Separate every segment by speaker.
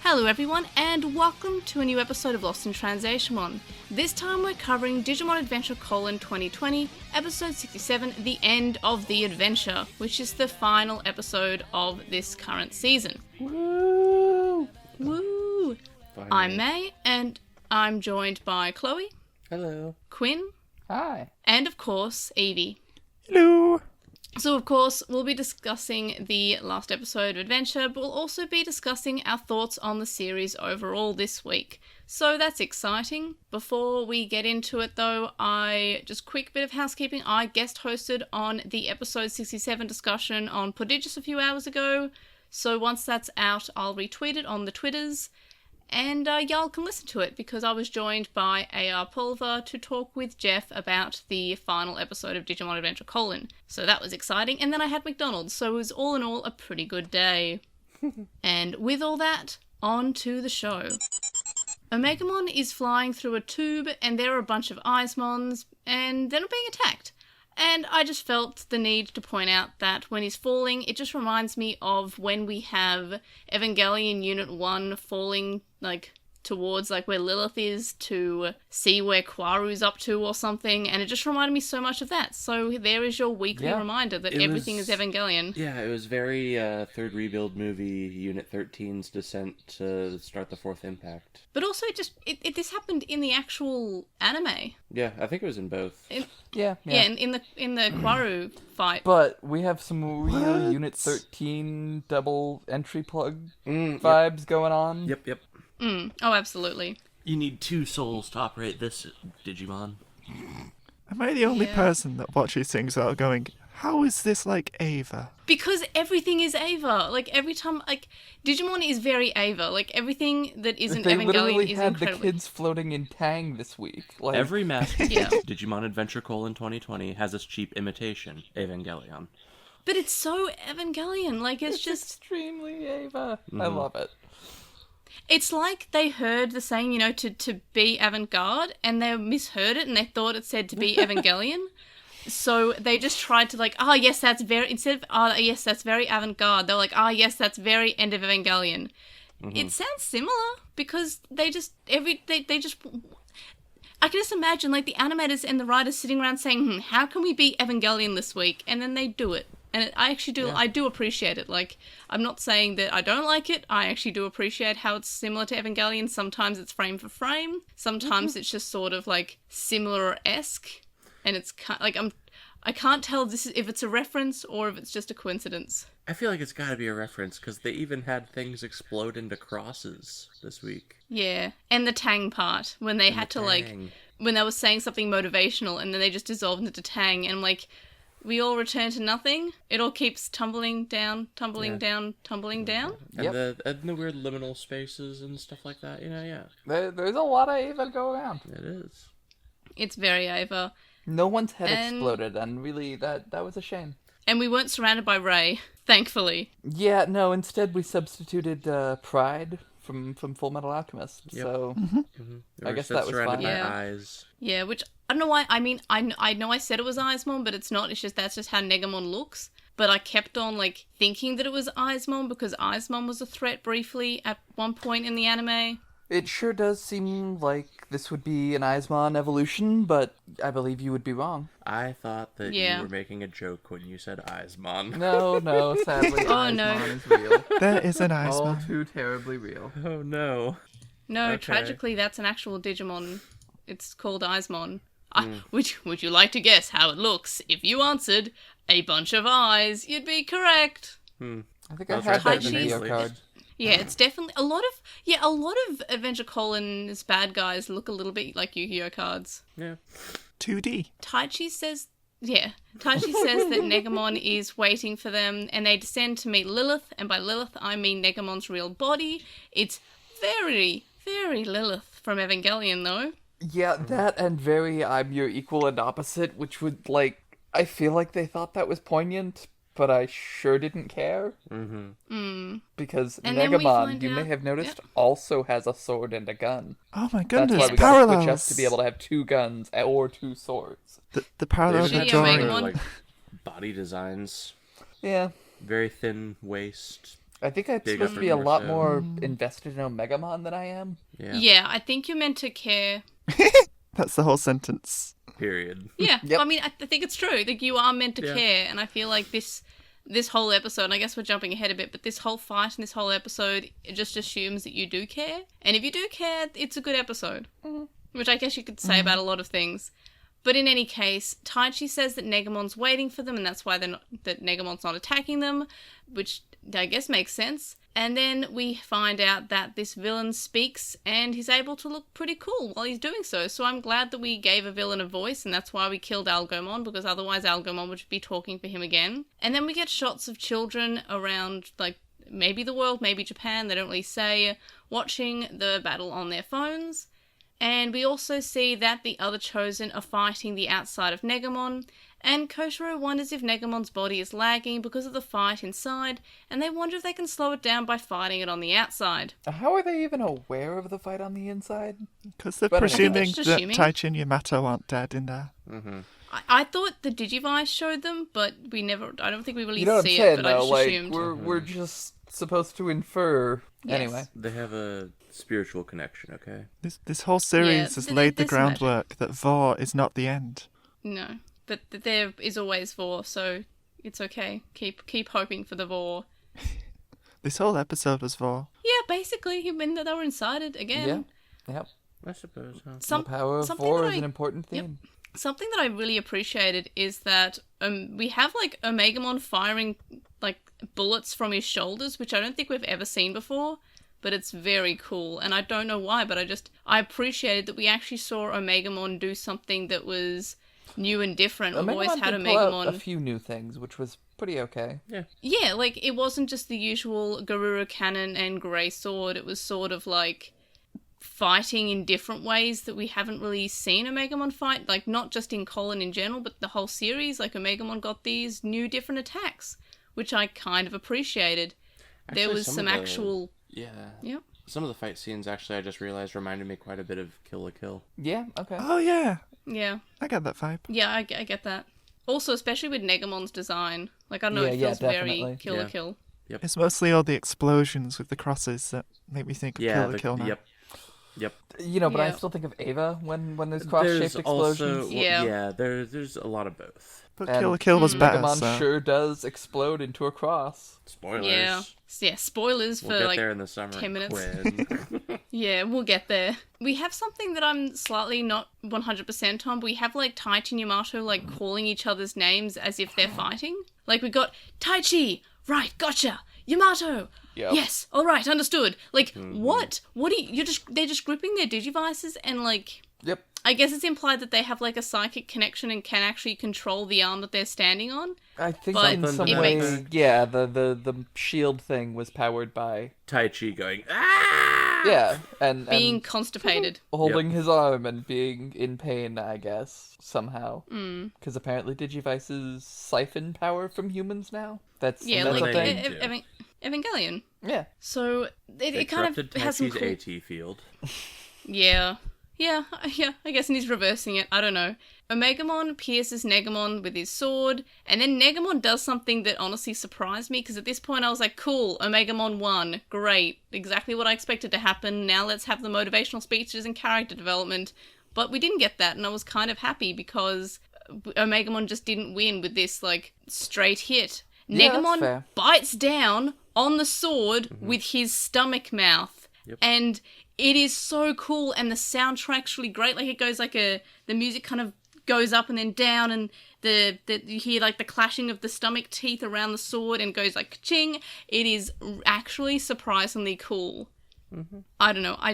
Speaker 1: Hello everyone, and welcome to a new episode of LostinTranslationmon. This time we're covering Digimon Adventure: 2020, episode 67, The End of the Adventure, which is the final episode of this current season.
Speaker 2: Woo!
Speaker 1: Woo!
Speaker 2: Finally.
Speaker 1: I'm May, and I'm joined by Chloe.
Speaker 2: Hello.
Speaker 1: Quinn.
Speaker 2: Hi.
Speaker 1: And of course, Evie.
Speaker 3: Hello.
Speaker 1: So, of course, we'll be discussing the last episode of Adventure, but we'll also be discussing our thoughts on the series overall this week. So that's exciting. Before we get into it, though, just quick bit of housekeeping. I guest hosted on the episode 67 discussion on Prodigious a few hours ago. So once that's out, I'll retweet it on the Twitters. And y'all can listen to it because I was joined by AR Pulver to talk with Jeff about the final episode of Digimon Adventure: So that was exciting. And then I had McDonald's, so it was all in all a pretty good day. And with all that, on to the show. Omegamon is flying through a tube and there are a bunch of Eismons and they're not being attacked. And I just felt the need to point out that when he's falling, it just reminds me of when we have Evangelion Unit 1 falling, towards, where Lilith is to see where Quaru's up to or something, and it just reminded me so much of that. So there is your weekly reminder that everything is Evangelion.
Speaker 2: Yeah, it was very third rebuild movie, Unit 13's descent to start the fourth impact.
Speaker 1: But also, this happened in the actual anime.
Speaker 2: Yeah, I think it was in both.
Speaker 1: In the Quaru fight.
Speaker 3: But we have some real Unit 13 double entry plug vibes going on.
Speaker 2: Yep.
Speaker 1: Oh, absolutely.
Speaker 4: You need two souls to operate this Digimon.
Speaker 5: Am I the only person that watches things that are going, how is this like Ava?
Speaker 1: Because everything is Ava. Every time, Digimon is very Ava. Everything that isn't
Speaker 3: They
Speaker 1: Evangelion
Speaker 3: literally
Speaker 1: is
Speaker 3: had
Speaker 1: incredibly...
Speaker 3: the kids floating in Tang this week.
Speaker 4: Every master
Speaker 1: Yeah.
Speaker 4: Digimon Adventure: 2020 has this cheap imitation, Evangelion.
Speaker 1: But it's so Evangelion. It's just...
Speaker 3: extremely Ava. I love it.
Speaker 1: It's like they heard the saying, to be avant-garde, and they misheard it, and they thought it said to be Evangelion. So they just tried to yes, that's very... Instead of, yes, that's very avant-garde, they're like, yes, that's very end of Evangelion. It sounds similar, because they just... They just... I can just imagine, the animators and the writers sitting around saying, how can we be Evangelion this week? And then they do it. And I actually do, I do appreciate it. I'm not saying that I don't like it. I actually do appreciate how it's similar to Evangelion. Sometimes it's frame for frame. Sometimes it's just sort of, similar-esque. And it's, I can't tell if it's a reference or if it's just a coincidence.
Speaker 2: I feel like it's gotta be a reference, because they even had things explode into crosses this week.
Speaker 1: Yeah. And the Tang part, when they had to, when they were saying something motivational, and then they just dissolved into Tang, and we all return to nothing. It all keeps tumbling down, tumbling down.
Speaker 2: And the weird liminal spaces and stuff like that,
Speaker 3: There's a lot of Ava go around.
Speaker 2: It is.
Speaker 1: It's very Ava.
Speaker 3: No one's head exploded, and really, that was a shame. And
Speaker 1: we weren't surrounded by Rei, thankfully.
Speaker 3: Yeah, no, instead we substituted Pride from Full Metal Alchemist, so I guess that was fine.
Speaker 2: By eyes.
Speaker 1: Yeah, which, I don't know why, I know I said it was Eismon, but it's not, that's just how Negamon looks. But I kept on, thinking that it was Eismon, because Eismon was a threat briefly at one point in the anime.
Speaker 3: It sure does seem like this would be an Eismon evolution, but I believe you would be wrong.
Speaker 2: I thought that you were making a joke when you said Eismon.
Speaker 3: No, sadly, Eismon is real.
Speaker 5: There is an
Speaker 3: All
Speaker 5: Eismon.
Speaker 3: too terribly real.
Speaker 2: Oh no.
Speaker 1: No,
Speaker 2: Okay.
Speaker 1: Tragically, that's an actual Digimon. It's called Eismon. Would you like to guess how it looks? If you answered a bunch of eyes, you'd be correct.
Speaker 3: I think
Speaker 2: I'll
Speaker 3: I had
Speaker 2: try
Speaker 3: that
Speaker 2: that
Speaker 3: video
Speaker 2: next
Speaker 3: card.
Speaker 1: Yeah, it's definitely a lot of Adventure Colin's bad guys look a little bit like Yu-Gi-Oh cards.
Speaker 2: Yeah.
Speaker 5: 2D.
Speaker 1: Taichi says that Negamon is waiting for them, and they descend to meet Lilith, and by Lilith I mean Negamon's real body. It's very, very Lilith from Evangelion, though.
Speaker 3: Yeah, that and very I'm your equal and opposite, which would, I feel like they thought that was poignant, but I sure didn't care. Because
Speaker 1: And then we
Speaker 3: Negamon,
Speaker 1: find
Speaker 3: you may
Speaker 1: out-
Speaker 3: have noticed, also has a sword and a gun.
Speaker 5: Oh my
Speaker 3: That's
Speaker 5: goodness,
Speaker 3: why we gotta
Speaker 5: parallels.
Speaker 3: switch up to be able to have two guns or two swords.
Speaker 5: The parallels
Speaker 1: Gee,
Speaker 5: are
Speaker 1: Omega
Speaker 5: drawing.
Speaker 1: Mon.
Speaker 2: Body designs.
Speaker 3: Yeah.
Speaker 2: Very thin waist.
Speaker 3: I think I'm
Speaker 4: Big
Speaker 3: supposed to
Speaker 4: effort
Speaker 3: be a
Speaker 4: more
Speaker 3: lot
Speaker 4: so.
Speaker 3: more invested in Omegamon than I am.
Speaker 1: Yeah, I think you're meant to care.
Speaker 5: That's the whole sentence.
Speaker 4: Period.
Speaker 1: Yeah,
Speaker 3: Yep.
Speaker 1: I mean, I think it's true. Like, you are meant to
Speaker 4: Yeah.
Speaker 1: care, and I feel like this whole episode, and I guess we're jumping ahead a bit, but this whole fight and this whole episode, it just assumes that you do care. And if you do care, it's a good episode. Which I guess you could say about a lot of things. But in any case, Taichi says that Negamon's waiting for them, and that's why that Negamon's not attacking them, which I guess makes sense. And then we find out that this villain speaks, and he's able to look pretty cool while he's doing so. So I'm glad that we gave a villain a voice, and that's why we killed Algomon, because otherwise Algomon would be talking for him again. And then we get shots of children around, like, maybe the world, maybe Japan, they don't really say, watching the battle on their phones. And we also see that the other Chosen are fighting the outside of Negamon, and Koshiro wonders if Negamon's body is lagging because of the fight inside, and they wonder if they can slow it down by fighting it on the outside.
Speaker 3: How are they even aware of the fight on the inside?
Speaker 5: Because they're
Speaker 3: But I think
Speaker 5: presuming
Speaker 1: it's just
Speaker 5: that
Speaker 1: assuming.
Speaker 5: Taichi and Yamato aren't dead in there.
Speaker 1: I thought the Digivice showed them, but I don't think we really
Speaker 3: You know what I'm
Speaker 1: see
Speaker 3: saying,
Speaker 1: it, but I
Speaker 3: though?
Speaker 1: just
Speaker 3: Like,
Speaker 1: assumed.
Speaker 3: we're just supposed to infer.
Speaker 1: Yes.
Speaker 3: Anyway.
Speaker 4: They have a spiritual connection, okay?
Speaker 5: This whole series
Speaker 1: Yeah,
Speaker 5: has
Speaker 1: th-
Speaker 5: laid the
Speaker 1: there's some magic.
Speaker 5: groundwork that Vor is not the end.
Speaker 1: No, but there is always Vor, so it's okay. Keep hoping for the Vor.
Speaker 5: This whole episode was Vor.
Speaker 1: Yeah, basically, they were inside it again.
Speaker 3: Yeah. Yep.
Speaker 4: I suppose, huh?
Speaker 3: The power of
Speaker 1: something
Speaker 3: four
Speaker 1: that
Speaker 3: is
Speaker 1: I-
Speaker 3: an important theme.
Speaker 1: Something that I really appreciated is that we have, like, Omegamon firing, like, bullets from his shoulders, which I don't think we've ever seen before, but it's very cool. And I don't know why, but I appreciated that we actually saw Omegamon do something that was new and different. We've always
Speaker 3: Omegamon
Speaker 1: had
Speaker 3: did pull out
Speaker 1: Omegamon.
Speaker 3: a few new things, which was pretty okay.
Speaker 1: Yeah, like, it wasn't just the usual Garura Cannon and Grey Sword. It was sort of like fighting in different ways that we haven't really seen Omegamon fight. Like, not just in Colin in general, but the whole series. Like, Omegamon got these new different attacks, which I kind of appreciated. There
Speaker 4: Actually,
Speaker 1: was
Speaker 4: some
Speaker 1: some
Speaker 4: of the-
Speaker 1: actual...
Speaker 4: Yeah.
Speaker 1: Yep.
Speaker 4: Some of the fight scenes, actually, I just realized reminded me quite a bit of Kill la Kill.
Speaker 3: Yeah, okay.
Speaker 5: Oh yeah,
Speaker 1: Yeah.
Speaker 5: I get that vibe.
Speaker 1: Yeah, I get that. Also, especially with Negamon's design. Like, I don't know, it
Speaker 3: Yeah,
Speaker 1: feels very
Speaker 3: definitely.
Speaker 1: Kill la
Speaker 4: Yeah.
Speaker 1: Kill.
Speaker 5: It's mostly all the explosions with the crosses that make me think of Kill la Kill now.
Speaker 4: Yep.
Speaker 3: You know, but I
Speaker 1: Yeah.
Speaker 3: still think of Ava when there's cross-shaped explosions.
Speaker 4: Also,
Speaker 1: Yeah.
Speaker 4: there's a lot of both.
Speaker 5: But
Speaker 3: And
Speaker 5: Kill la Kill was better,
Speaker 3: Megamon
Speaker 5: so...
Speaker 3: sure does explode into a cross.
Speaker 4: Spoilers.
Speaker 1: Yeah, spoilers
Speaker 4: We'll
Speaker 1: for,
Speaker 4: get
Speaker 1: like,
Speaker 4: there in the summer.
Speaker 1: 10 minutes.
Speaker 4: Quinn.
Speaker 1: Yeah, we'll get there. We have something that I'm slightly not 100% on, but we have, like, Taichi and Yamato, like, calling each other's names as if they're fighting. Like, we got Taichi, right, gotcha, Yamato,
Speaker 3: Yep.
Speaker 1: yes, alright, understood. Like, what? What are they're just gripping their Digivices and, like,
Speaker 3: Yep.
Speaker 1: I guess it's implied that they have, like, a psychic connection and can actually control the arm that they're standing on.
Speaker 3: I think
Speaker 1: But
Speaker 3: in some
Speaker 1: it
Speaker 3: way,
Speaker 1: makes-
Speaker 3: yeah, the shield thing was powered by
Speaker 4: Tai Chi going, ah!
Speaker 3: yeah, and
Speaker 1: Being constipated.
Speaker 3: holding his arm and being in pain, I guess, somehow.
Speaker 1: Mm.
Speaker 3: Because apparently Digivices siphon power from humans now. That's
Speaker 1: Yeah,
Speaker 3: that's
Speaker 1: like,
Speaker 3: a thing.
Speaker 1: Evangelion.
Speaker 3: Yeah.
Speaker 1: So,
Speaker 4: They
Speaker 1: it kind
Speaker 4: corrupted
Speaker 1: of has some
Speaker 4: Taichi's
Speaker 1: cool...
Speaker 4: AT field.
Speaker 1: Yeah, I guess, and he's reversing it, I don't know. Omegamon pierces Negamon with his sword, and then Negamon does something that honestly surprised me, because at this point I was like, cool, Omegamon won, great, exactly what I expected to happen, now let's have the motivational speeches and character development. But we didn't get that, and I was kind of happy, because Omegamon just didn't win with this, like, straight hit.
Speaker 3: Yeah, that's
Speaker 1: Negamon
Speaker 3: fair.
Speaker 1: bites down on the sword with his stomach mouth, and it is so cool, and the soundtrack's really great. Like, it goes like the music kind of goes up and then down, and you hear like the clashing of the stomach teeth around the sword, and goes like ka-ching. It is actually surprisingly cool. I don't know. I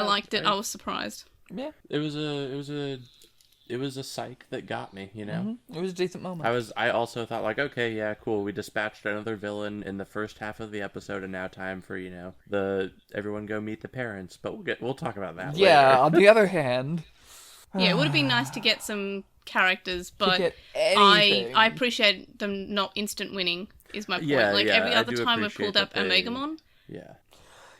Speaker 1: liked it. I was surprised.
Speaker 3: Yeah.
Speaker 4: It was a psych that got me, you know?
Speaker 3: It was a decent moment.
Speaker 4: I also thought, like, okay, yeah, cool, we dispatched another villain in the first half of the episode, and now time for, you know, everyone go meet the parents, but we'll talk about that
Speaker 3: Yeah,
Speaker 4: later.
Speaker 3: on the other hand,
Speaker 1: Yeah, it would have been nice to get some characters, but
Speaker 3: get
Speaker 1: I
Speaker 3: anything.
Speaker 1: appreciate them not instant winning, is my point.
Speaker 4: Yeah,
Speaker 1: like,
Speaker 4: yeah,
Speaker 1: every
Speaker 4: I
Speaker 1: other
Speaker 4: do
Speaker 1: time we've
Speaker 4: appreciate
Speaker 1: pulled up
Speaker 4: that they-
Speaker 1: Omegamon,
Speaker 4: Yeah.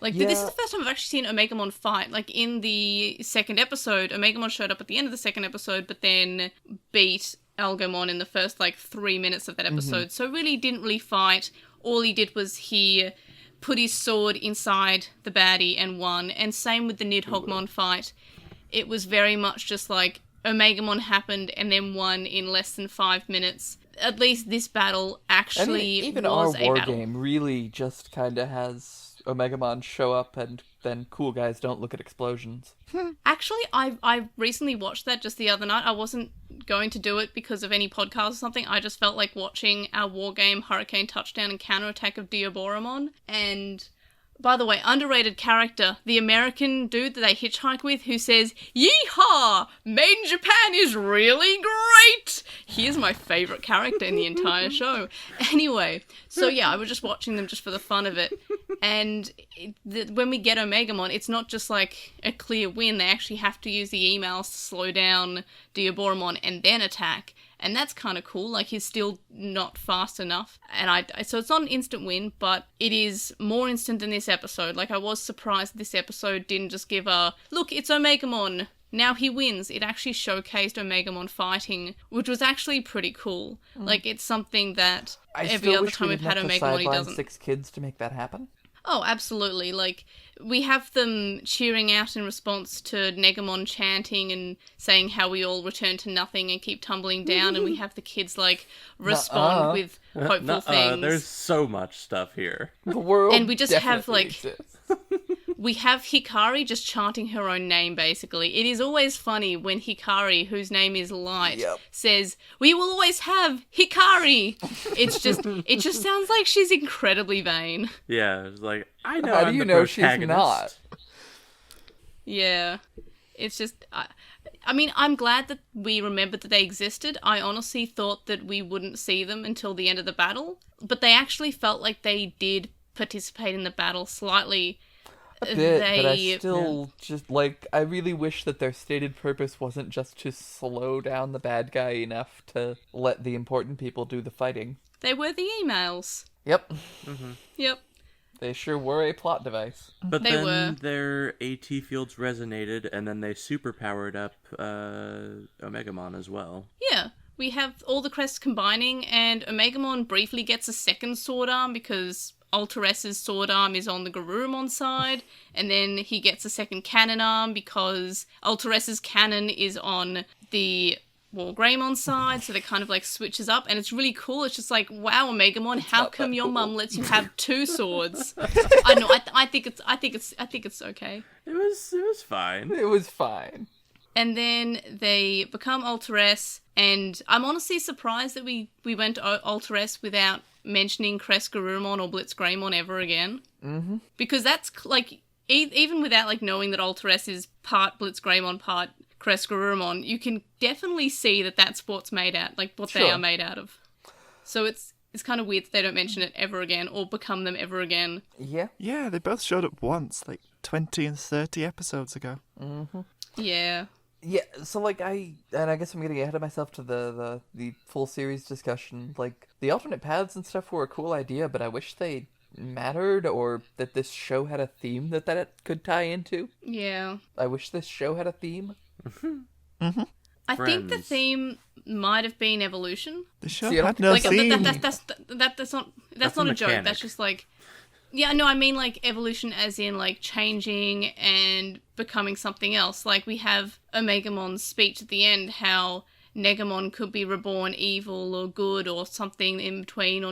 Speaker 1: like,
Speaker 3: Yeah.
Speaker 1: this is the first time I've actually seen Omegamon fight. Like, in the second episode, Omegamon showed up at the end of the second episode, but then beat Algomon in the first, like, 3 minutes of that episode. So really didn't really fight. All he did was he put his sword inside the baddie and won. And same with the Nidhoggmon fight. It was very much just like Omegamon happened and then won in less than 5 minutes. At least this battle actually
Speaker 3: even
Speaker 1: was
Speaker 3: our
Speaker 1: a
Speaker 3: war
Speaker 1: battle.
Speaker 3: game really just kind of has Omegamon show up and then cool guys don't look at explosions.
Speaker 1: Actually, I recently watched that just the other night. I wasn't going to do it because of any podcast or something. I just felt like watching our war game Hurricane Touchdown and Counterattack of Diaboromon. And by the way, underrated character, the American dude that they hitchhike with who says, "Yeehaw! Made in Japan is really great!" He is my favourite character in the entire show. Anyway, so yeah, I was just watching them just for the fun of it. And when we get Omegamon, it's not just like a clear win. They actually have to use the emails to slow down Diaboromon and then attack. And that's kind of cool. Like, he's still not fast enough. And so it's not an instant win, but it is more instant than this episode. Like, I was surprised this episode didn't just give a, look, it's Omegamon, now he wins. It actually showcased Omegamon fighting, which was actually pretty cool. Like, it's something that every other time we've had Omegamon, he doesn't.
Speaker 3: 6 kids to make that happen.
Speaker 1: Oh, absolutely. Like, we have them cheering out in response to Negamon chanting and saying how we all return to nothing and keep tumbling down, and we have the kids, like, respond with hopeful things.
Speaker 4: There's so much stuff here.
Speaker 3: The world
Speaker 1: And we just have,
Speaker 3: definitely
Speaker 1: like,
Speaker 3: exists.
Speaker 1: we have Hikari just chanting her own name, basically. It is always funny when Hikari, whose name is Light,
Speaker 3: Yep.
Speaker 1: says, "We will always have Hikari." It just sounds like she's incredibly vain.
Speaker 4: Yeah, it's like, I know
Speaker 3: How
Speaker 4: I'm
Speaker 3: do you
Speaker 4: the
Speaker 3: know she's
Speaker 4: protagonist.
Speaker 3: not?
Speaker 1: Yeah. It's just... I mean, I'm glad that we remembered that they existed. I honestly thought that we wouldn't see them until the end of the battle. But they actually felt like they did participate in the battle slightly.
Speaker 3: A bit, but I still just, like, I really wish that their stated purpose wasn't just to slow down the bad guy enough to let the important people do the fighting.
Speaker 1: They were the emails.
Speaker 3: Yep.
Speaker 1: Yep.
Speaker 3: They sure were a plot device.
Speaker 4: But
Speaker 1: They
Speaker 4: then
Speaker 1: were.
Speaker 4: their AT fields resonated, and then they super powered up Omegamon as well.
Speaker 1: Yeah. We have all the crests combining, and Omegamon briefly gets a second sword arm because Alteress's sword arm is on the Garurumon side, and then he gets a second cannon arm because Alteress's cannon is on the Wargreymon side, so they kind of like switches up, and it's really cool. It's just like, wow, Omegamon, how come your mum lets you have 2 swords? I know, I think it's okay.
Speaker 4: It was fine.
Speaker 3: It was fine.
Speaker 1: And then they become Alteress, and I'm honestly surprised that we went to Alteress without mentioning Crest Garurumon or Blitzgreymon ever again. Mm-hmm. Because that's, like, even without, like, knowing that Alteress is part Blitzgreymon, part Crest Garurumon, you can definitely see that that's what's made out, like, what they are made out of. So it's kind of weird that they don't mention it ever again or become them ever again.
Speaker 3: Yeah.
Speaker 5: Yeah, they both showed up once, like 20 and 30 episodes ago.
Speaker 1: Yeah.
Speaker 3: Yeah, so, like, I guess I'm getting ahead of myself to the full series discussion. Like, the alternate paths and stuff were a cool idea, but I wish they mattered, or that this show had a theme that it could tie into.
Speaker 1: Yeah.
Speaker 3: I wish this show had a theme.
Speaker 1: I think the
Speaker 4: Friends.
Speaker 1: theme might have been evolution.
Speaker 5: The show
Speaker 3: See, I don't
Speaker 5: had
Speaker 3: think
Speaker 5: no
Speaker 1: Like
Speaker 5: theme.
Speaker 1: that's not
Speaker 4: a
Speaker 1: a joke.
Speaker 4: mechanic.
Speaker 1: That's just like, yeah, no, I mean like evolution as in like changing and becoming something else. Like we have Omegamon's speech at the end, how Negamon could be reborn evil or good or something in between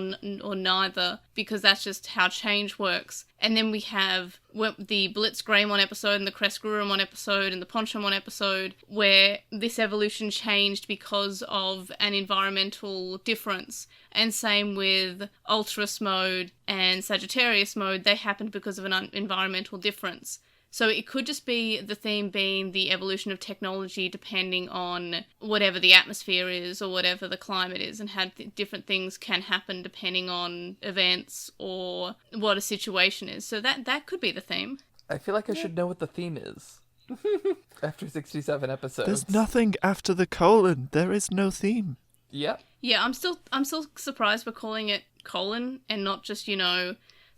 Speaker 1: or neither, because that's just how change works. And then we have the Blitzgreymon episode and the Crest Garurumon episode and the Ponchomon episode where this evolution changed because of an environmental difference. And same with Ultras mode and Sagittarius mode, they happened because of an environmental difference. So it could just be the theme being the evolution of technology depending on whatever the atmosphere is or whatever the climate is, and how different things can happen depending on events or what a situation is. So that could be the theme.
Speaker 3: I feel like I should know what the theme is. After 67 episodes.
Speaker 5: There's nothing after the colon. There is no theme.
Speaker 3: Yep.
Speaker 1: Yeah, I'm still surprised we're calling it colon and not just,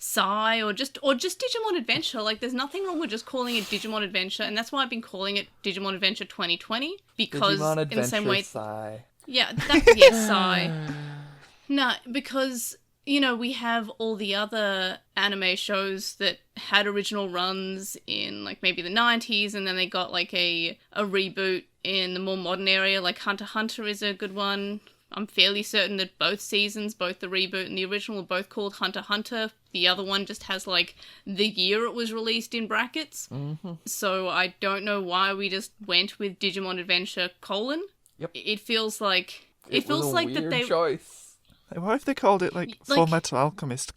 Speaker 1: Psy or just Digimon Adventure. Like, there's nothing wrong with just calling it Digimon Adventure, and that's why I've been calling it Digimon Adventure 2020, because
Speaker 3: Digimon Adventure
Speaker 1: in the same way...
Speaker 3: Psy.
Speaker 1: Yeah, Psy. No, because we have all the other anime shows that had original runs in, like, maybe the 90s, and then they got, like, a reboot in the more modern area. Like, Hunter x Hunter is a good one. I'm fairly certain that both seasons, both the reboot and the original, are both called Hunter x Hunter. The other one just has, like, the year it was released in brackets.
Speaker 3: Mm-hmm.
Speaker 1: So I don't know why we just went with Digimon Adventure :
Speaker 3: Yep.
Speaker 1: It feels like...
Speaker 3: It
Speaker 1: feels
Speaker 3: was a
Speaker 1: like
Speaker 3: weird
Speaker 1: that they...
Speaker 3: choice.
Speaker 5: What if they called it, like Full Metal Alchemist :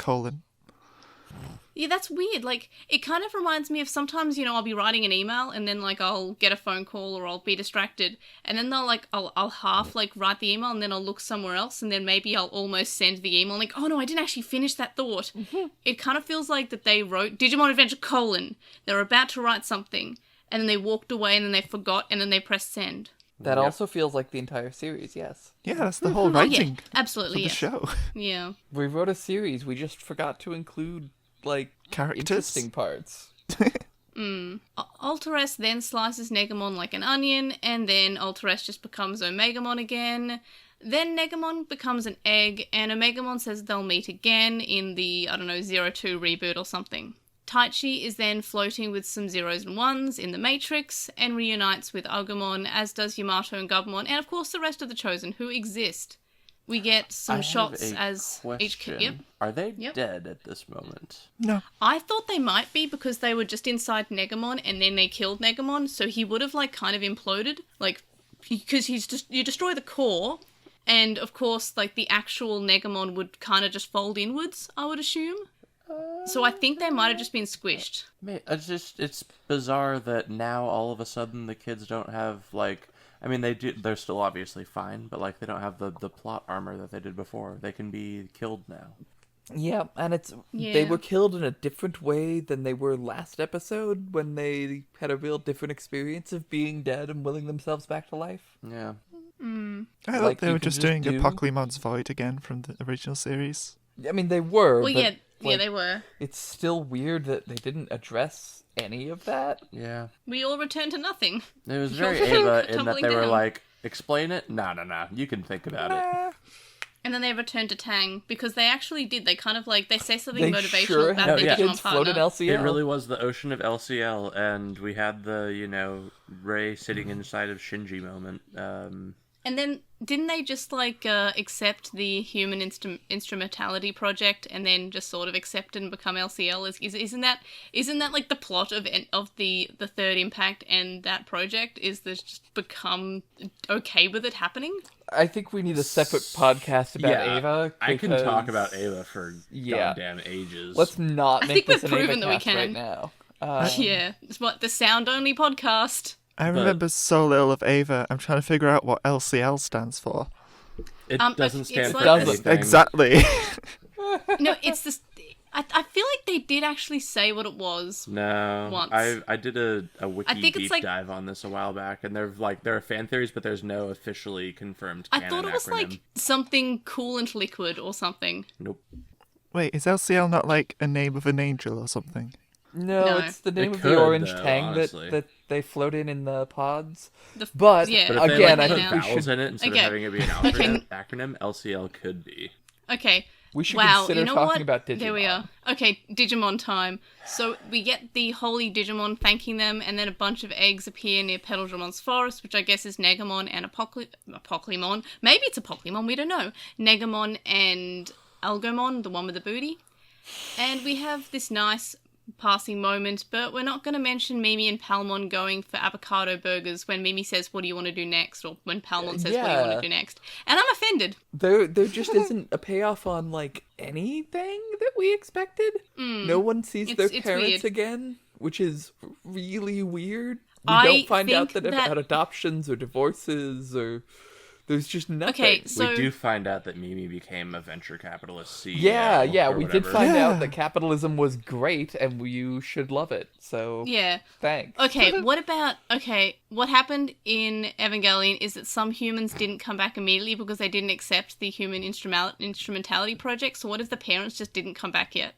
Speaker 1: Yeah, that's weird. Like, it kind of reminds me of sometimes, I'll be writing an email and then, like, I'll get a phone call or I'll be distracted. And then I'll half, like, write the email and then I'll look somewhere else and then maybe I'll almost send the email. Like, oh no, I didn't actually finish that thought. Mm-hmm. It kind of feels like that they wrote Digimon Adventure : they were about to write something and then they walked away and then they forgot and then they pressed send.
Speaker 3: That also feels like the entire series, yes.
Speaker 5: Yeah, that's the whole writing
Speaker 1: absolutely,
Speaker 5: for the show.
Speaker 1: Yeah.
Speaker 3: We wrote a series, we just forgot to include, like,
Speaker 5: Characters.
Speaker 3: interesting parts.
Speaker 1: Alter S then slices Negamon like an onion, and then Alter S just becomes Omegamon again. Then Negamon becomes an egg, and Omegamon says they'll meet again in the, 02 reboot or something. Taichi is then floating with some zeros and ones in the Matrix, and reunites with Agumon, as does Yamato and Gabumon, and of course the rest of the Chosen, who exist. We get some shots as each... Yep.
Speaker 4: Are they dead at this moment?
Speaker 5: No.
Speaker 1: I thought they might be because they were just inside Negamon and then they killed Negamon, so he would have, like, kind of imploded. Like, because you destroy the core, and of course, like, the actual Negamon would kind of just fold inwards, I would assume. So I think they might have just been squished.
Speaker 4: It's bizarre that now all of a sudden the kids don't have, like... I mean, they're still obviously fine, but, like, they don't have the plot armor that they did before. They can be killed now.
Speaker 3: Yeah, and they were killed in a different way than they were last episode, when they had a real different experience of being dead and willing themselves back to life.
Speaker 4: Yeah.
Speaker 5: I thought they were just doing Apocalymon's Void again from the original series.
Speaker 3: I mean, they were,
Speaker 1: well,
Speaker 3: but,
Speaker 1: yeah, they were.
Speaker 3: It's still weird that they didn't address any of that.
Speaker 4: Yeah.
Speaker 1: We all returned to nothing.
Speaker 4: It was very Ava in that they were like, explain it? No, you can think about it.
Speaker 1: And then they returned to Tang, because they actually did. They kind of, like, they say something
Speaker 3: They
Speaker 1: motivational
Speaker 3: sure
Speaker 1: about their Digimon partner.
Speaker 3: LCL.
Speaker 4: It really was the ocean of LCL, and we had the, Rei sitting inside of Shinji moment.
Speaker 1: And then, didn't they just, like, accept the human instrumentality project and then just sort of accept it and become LCL? Isn't that like, the plot of the third Impact and that project? Is this just become okay with it happening?
Speaker 3: I think we need a separate podcast about Ava.
Speaker 4: I can talk about Ava for goddamn ages.
Speaker 3: Let's not make this an Ava
Speaker 1: that we
Speaker 3: cast
Speaker 1: can
Speaker 3: right now.
Speaker 1: Yeah, it's what, the sound-only podcast.
Speaker 5: I remember so little of Ava, I'm trying to figure out what LCL stands for.
Speaker 4: It doesn't stand for
Speaker 3: like,
Speaker 4: anything.
Speaker 5: Exactly.
Speaker 1: No, it's this... I feel like they did actually say what it was.
Speaker 4: No,
Speaker 1: once.
Speaker 4: I did a wiki deep
Speaker 1: like,
Speaker 4: dive on this a while back, and there are fan theories, but there's no officially confirmed canon
Speaker 1: I thought it was
Speaker 4: acronym.
Speaker 1: like something cool and liquid or something.
Speaker 4: Nope.
Speaker 5: Wait, is LCL not like a name of an angel or something?
Speaker 3: No, it's the name
Speaker 4: It
Speaker 3: of
Speaker 4: could,
Speaker 3: the orange
Speaker 4: though,
Speaker 3: tang
Speaker 4: honestly.
Speaker 3: that they float in the pods.
Speaker 1: But
Speaker 4: But
Speaker 1: yeah,
Speaker 4: if
Speaker 3: again,
Speaker 4: they
Speaker 3: I
Speaker 4: put
Speaker 3: think we
Speaker 4: vowels
Speaker 3: should
Speaker 4: in it instead
Speaker 1: Okay.
Speaker 4: of having it be an acronym, LCL could be.
Speaker 1: Okay.
Speaker 3: we should
Speaker 1: Wow,
Speaker 3: consider
Speaker 1: you know
Speaker 3: talking
Speaker 1: what?
Speaker 3: about Digimon.
Speaker 1: There we are. Okay, Digimon time. So we get the holy Digimon thanking them, and then a bunch of eggs appear near Petaldramon's forest, which I guess is Negamon and Apocalymonn. Maybe it's Apocalymonn, we don't know. Negamon and Algomon, the one with the booty. And we have this nice passing moment, but we're not going to mention Mimi and Palmon going for avocado burgers when Mimi says, what do you want to do next? Or when Palmon says, what do you want to do next? And I'm offended.
Speaker 3: There just isn't a payoff on, like, anything that we expected. No one sees their
Speaker 1: It's
Speaker 3: parents
Speaker 1: weird.
Speaker 3: again, which is really weird. We
Speaker 1: I
Speaker 3: don't find out
Speaker 1: think
Speaker 3: that
Speaker 1: that-
Speaker 3: about adoptions or divorces or... There's just nothing.
Speaker 1: Okay, so...
Speaker 4: We do find out that Mimi became a venture capitalist CEO.
Speaker 3: Yeah,
Speaker 4: or
Speaker 3: we did
Speaker 4: whatever.
Speaker 3: find
Speaker 5: Yeah.
Speaker 3: out that capitalism was great and you should love it. So,
Speaker 1: Yeah.
Speaker 3: thanks.
Speaker 1: Okay, what happened in Evangelion is that some humans didn't come back immediately because they didn't accept the human instrumentality project, so what if the parents just didn't come back yet?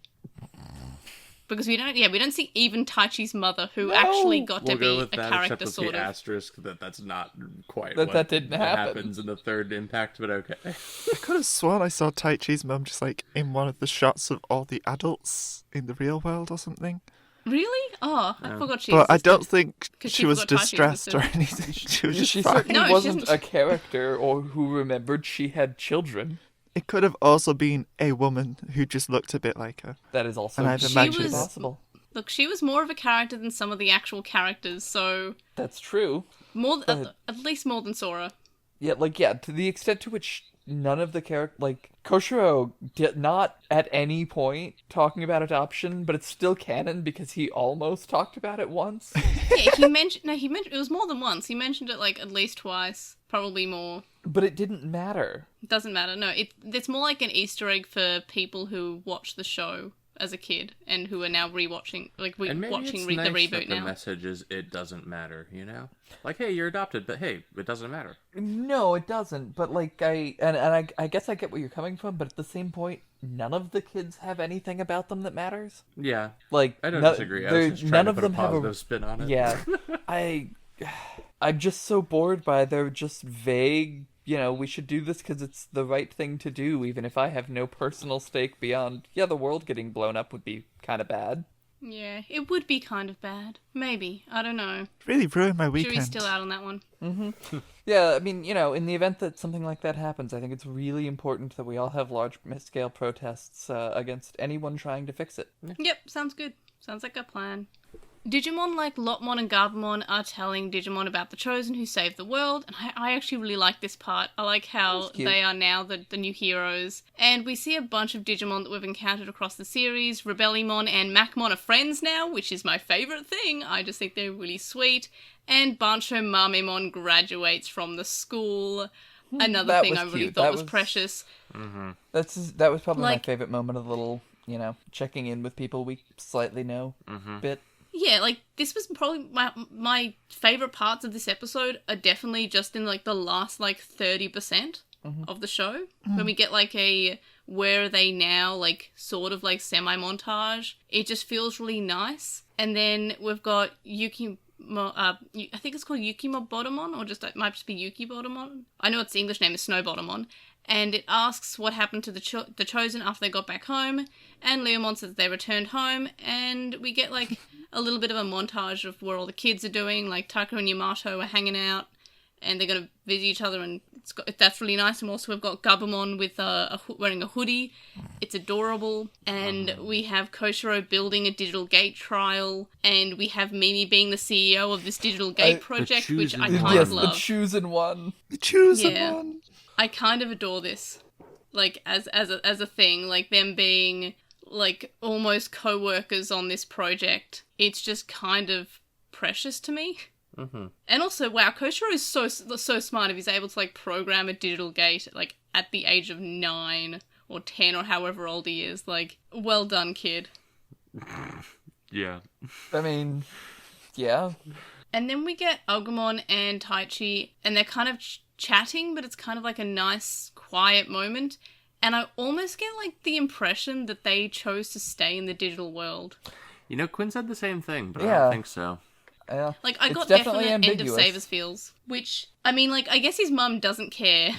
Speaker 1: because we don't see even Taichi's mother, who
Speaker 3: No!
Speaker 1: actually got
Speaker 4: We'll
Speaker 1: to
Speaker 4: go
Speaker 1: be
Speaker 4: with
Speaker 1: a
Speaker 4: that,
Speaker 1: character
Speaker 4: except with
Speaker 1: sort
Speaker 4: the
Speaker 1: of.
Speaker 4: asterisk that's not quite
Speaker 3: That
Speaker 4: what
Speaker 3: didn't happen.
Speaker 4: happens in the third impact, but okay.
Speaker 5: I could have sworn I saw Taichi's mum just like in one of the shots of all the adults in the real world or something.
Speaker 1: Really? Oh, I forgot she
Speaker 5: But I
Speaker 1: existed.
Speaker 5: don't think
Speaker 1: 'Cause
Speaker 5: she
Speaker 1: she
Speaker 5: was
Speaker 1: forgot Taichi
Speaker 5: distressed or
Speaker 1: existed.
Speaker 5: anything. She was just
Speaker 3: She
Speaker 5: fine.
Speaker 3: certainly
Speaker 1: No, she
Speaker 3: wasn't
Speaker 1: doesn't.
Speaker 3: a character or who remembered she had children.
Speaker 5: It could have also been a woman who just looked a bit like her.
Speaker 3: That is also
Speaker 5: And I'd
Speaker 3: just
Speaker 5: imagine
Speaker 1: was-
Speaker 3: possible.
Speaker 1: Look, she was more of a character than some of the actual characters, so
Speaker 3: That's true.
Speaker 1: more
Speaker 3: But-
Speaker 1: at least more than Sora.
Speaker 3: Yeah, to the extent to which none of the Koshiro did not at any point talking about adoption, but it's still canon because he almost talked about it once.
Speaker 1: Yeah, he mentioned it was more than once. He mentioned it like at least twice, probably more.
Speaker 3: But it didn't matter.
Speaker 1: It doesn't matter. No, it's more like an Easter egg for people who watched the show as a kid and who are now rewatching,
Speaker 4: And maybe
Speaker 1: watching
Speaker 4: it's
Speaker 1: the
Speaker 4: nice
Speaker 1: reboot
Speaker 4: that the
Speaker 1: now.
Speaker 4: message is it doesn't matter, you know? Like, hey, you're adopted, but hey, it doesn't matter.
Speaker 3: No, it doesn't. But I guess I get where you're coming from. But at the same point, none of the kids have anything about them that matters.
Speaker 4: Yeah,
Speaker 3: Like
Speaker 4: I don't
Speaker 3: no-
Speaker 4: disagree. I
Speaker 3: they're-
Speaker 4: was just trying
Speaker 3: none
Speaker 4: to
Speaker 3: of
Speaker 4: put
Speaker 3: them
Speaker 4: a
Speaker 3: have
Speaker 4: positive spin on it.
Speaker 3: Yeah, I'm just so bored by their just vague. We should do this because it's the right thing to do, even if I have no personal stake beyond. Yeah, the world getting blown up would be kind of bad.
Speaker 1: Yeah, it would be kind of bad. Maybe. I don't know.
Speaker 5: Really ruined my weekend.
Speaker 1: Jury's still out on that one.
Speaker 3: Yeah, I mean, in the event that something like that happens, I think it's really important that we all have large-scale protests against anyone trying to fix it.
Speaker 1: Yep, sounds good. Sounds like a plan. Digimon like Lotmon and Garbamon are telling Digimon about the Chosen who saved the world, and I actually really like this part. I like how
Speaker 3: That's cute.
Speaker 1: they are now the new heroes. And we see a bunch of Digimon that we've encountered across the series. Rebellymon and Macmon are friends now, which is my favourite thing. I just think they're really sweet. And Bancho Mamemon graduates from the school. Another
Speaker 3: That
Speaker 1: thing
Speaker 3: was
Speaker 1: I really
Speaker 3: cute.
Speaker 1: thought
Speaker 3: That
Speaker 1: was
Speaker 3: was-
Speaker 1: precious.
Speaker 3: That was probably my
Speaker 1: Like-
Speaker 3: favorite moment of the little, checking in with people we slightly know bit.
Speaker 1: Yeah, like, this was probably my favourite parts of this episode are definitely just in, like, the last, 30% of the show. When we get, a where are they now, sort of, semi-montage. It just feels really nice. And then we've got I think it's called Yukibotamon, or it might just be Yukibotamon. I know its English name is Snowbotamon. And it asks what happened to the Chosen after they got back home. And Leomon says they returned home. And we get, a little bit of a montage of where all the kids are doing. Like, Taiko and Yamato are hanging out. And they're going to visit each other. And that's really nice. And also we've got Gabumon with wearing a hoodie. It's adorable. And we have Koshiro building a digital gate trial. And we have Mimi being the CEO of this digital gate project, which I
Speaker 4: chosen
Speaker 1: kind
Speaker 3: Yes,
Speaker 1: of
Speaker 3: the
Speaker 1: love.
Speaker 3: chosen one.
Speaker 5: The chosen
Speaker 1: Yeah.
Speaker 5: one.
Speaker 1: I kind of adore this, as a thing, them being almost co-workers on this project. It's just kind of precious to me. And also, wow, Koshiro is so smart if he's able to program a digital gate at the age of 9 or 10 or however old he is. Well done, kid.
Speaker 4: Yeah.
Speaker 3: I mean, yeah.
Speaker 1: And then we get Agumon and Taichi, and they're kind of chatting, but it's kind of a nice, quiet moment. And I almost get the impression that they chose to stay in the digital world.
Speaker 4: You know, Quinn said the same thing, but I
Speaker 3: Yeah.
Speaker 4: don't think so.
Speaker 3: Yeah.
Speaker 1: I
Speaker 3: It's
Speaker 1: got
Speaker 3: definitely
Speaker 1: definite end of
Speaker 3: ambiguous.
Speaker 1: Savers feels, which I mean, I guess his mum doesn't care,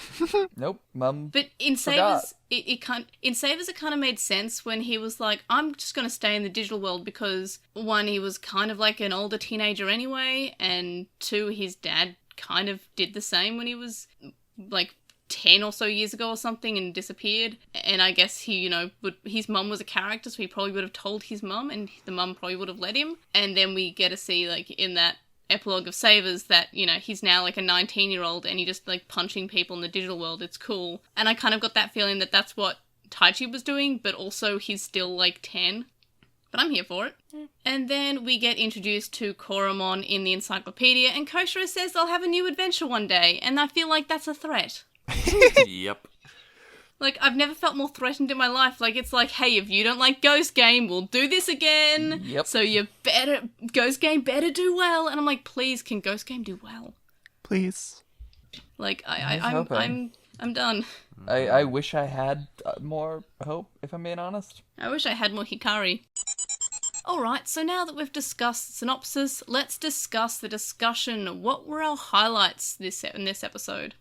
Speaker 3: Nope, Mum.
Speaker 1: but in
Speaker 3: Forgot.
Speaker 1: Savers, it kind of made sense when he was like, I'm just gonna stay in the digital world because one, he was kind of an older teenager anyway, and two, his dad kind of did the same when he was 10 or so years ago or something and disappeared. And I guess he, his mum was a character, so he probably would have told his mum, and the mum probably would have let him. And then we get to see, in that epilogue of Savers that, he's now a 19-year-old and he just punching people in the digital world. It's cool. And I kind of got that feeling that that's what Taichi was doing, but also he's still 10. But I'm here for it. And then we get introduced to Koromon in the encyclopedia, and Koshiro says they'll have a new adventure one day, and I feel like that's a threat.
Speaker 4: Yep.
Speaker 1: I've never felt more threatened in my life. It's hey, if you don't like Ghost Game, we'll do this again.
Speaker 3: Yep.
Speaker 1: So Ghost Game better do well. And I'm like, please, can Ghost Game do well?
Speaker 5: Please.
Speaker 1: I'm done.
Speaker 3: I wish I had more hope, if I'm being honest.
Speaker 1: I wish I had more Hikari. Alright, so now that we've discussed Synopsis, let's discuss the discussion. What were our highlights in this episode?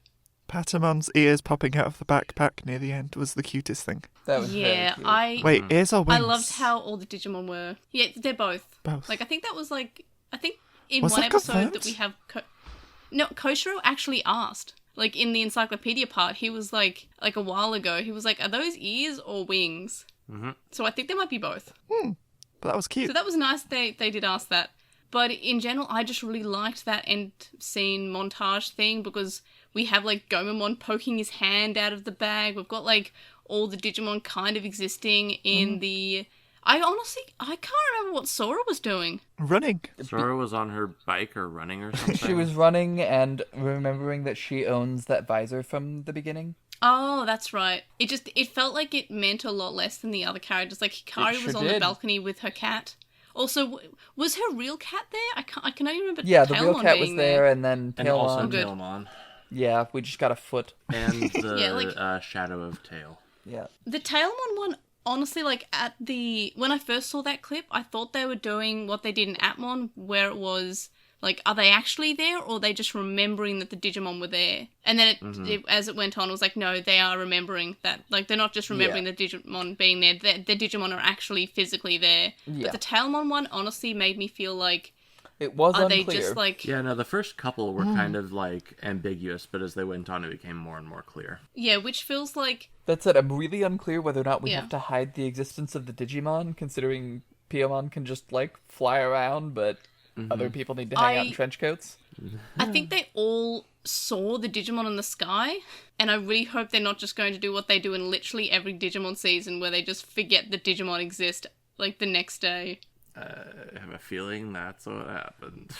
Speaker 5: Patamon's ears popping out of the backpack near the end was the cutest thing.
Speaker 3: That was
Speaker 1: Yeah,
Speaker 3: very cute.
Speaker 5: Wait, ears or wings?
Speaker 1: I loved how all the Digimon were. Yeah, they're both.
Speaker 5: Both.
Speaker 1: Like, I think that was like... I think in
Speaker 5: Was
Speaker 1: one
Speaker 5: that
Speaker 1: episode
Speaker 5: confirmed?
Speaker 1: that we have... No, Koshiro actually asked. Like, in the encyclopedia part, he was like a while ago, he was like, are those ears or wings?
Speaker 4: Mm-hmm.
Speaker 1: So I think they might be both.
Speaker 5: But that was cute.
Speaker 1: So that was nice they did ask that. But in general, I just really liked that end scene montage thing because we have, like, Gomamon poking his hand out of the bag. We've got, like, all the Digimon kind of existing in the... I can't remember what Sora was doing.
Speaker 5: Running.
Speaker 4: Sora was on her bike or running or something.
Speaker 3: She was running and remembering that she owns that visor from the beginning.
Speaker 1: Oh, that's right. It felt like it meant a lot less than the other characters. Like, Hikari
Speaker 3: It
Speaker 1: was
Speaker 3: sure
Speaker 1: on the
Speaker 3: did.
Speaker 1: balcony with her cat. Also, was her real cat there? I can only remember
Speaker 3: Yeah, the real
Speaker 1: Tailmon
Speaker 3: cat was
Speaker 1: being
Speaker 3: there, and then
Speaker 4: And also
Speaker 3: Tailmon.
Speaker 1: good.
Speaker 4: Tailmon.
Speaker 3: Yeah, we just got a foot.
Speaker 4: And the
Speaker 1: Yeah, like-
Speaker 4: shadow of Tail.
Speaker 3: Yeah.
Speaker 1: The Tailmon one, honestly, like, when I first saw that clip, I thought they were doing what they did in Atmon, where it was, like, are they actually there, or are they just remembering that the Digimon were there? And then as it went on, it was like, no, they are remembering that. Like, they're not just remembering the Digimon being there, the Digimon are actually physically there.
Speaker 3: Yeah.
Speaker 1: But the Tailmon one, honestly, made me feel like,
Speaker 3: It was
Speaker 1: are
Speaker 3: unclear.
Speaker 1: they just, like...
Speaker 4: Yeah, no, the first couple were kind of, like, ambiguous, but as they went on, it became more and more clear.
Speaker 1: Yeah, which feels like...
Speaker 3: That said, I'm really unclear whether or not we
Speaker 1: Yeah.
Speaker 3: have to hide the existence of the Digimon, considering Piamon can just, like, fly around, but other people need to hang out in trench coats.
Speaker 1: I think they all saw the Digimon in the sky, and I really hope they're not just going to do what they do in literally every Digimon season, where they just forget that Digimon exist, like, the next day.
Speaker 4: I have a feeling that's what happened.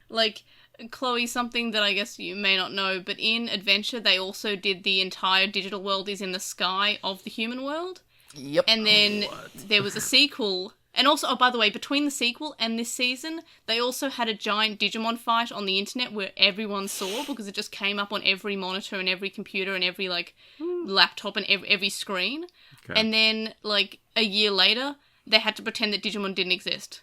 Speaker 1: Like, Chloe, something that I guess you may not know, but in Adventure, they also did the entire digital world is in the sky of the human world.
Speaker 3: Yep.
Speaker 1: And then there was a sequel. And also, oh, by the way, between the sequel and this season, they also had a giant Digimon fight on the internet where everyone saw, because it just came up on every monitor and every computer and every, like, laptop and every screen.
Speaker 4: Okay.
Speaker 1: And then, like, a year later, they had to pretend that Digimon didn't exist.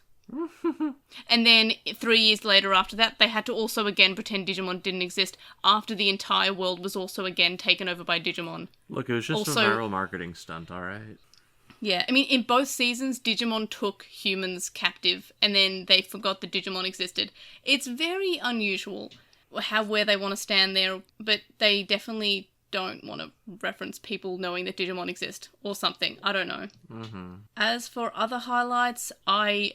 Speaker 1: And then 3 years later after that, they had to also again pretend Digimon didn't exist after the entire world was also again taken over by Digimon.
Speaker 4: Look, it was just
Speaker 1: Also-
Speaker 4: a viral marketing stunt, alright?
Speaker 1: Yeah, I mean, in both seasons, Digimon took humans captive, and then they forgot that Digimon existed. It's very unusual where they want to stand there, but they definitely don't want to reference people knowing that Digimon exist, or something. I don't know. As for other highlights, I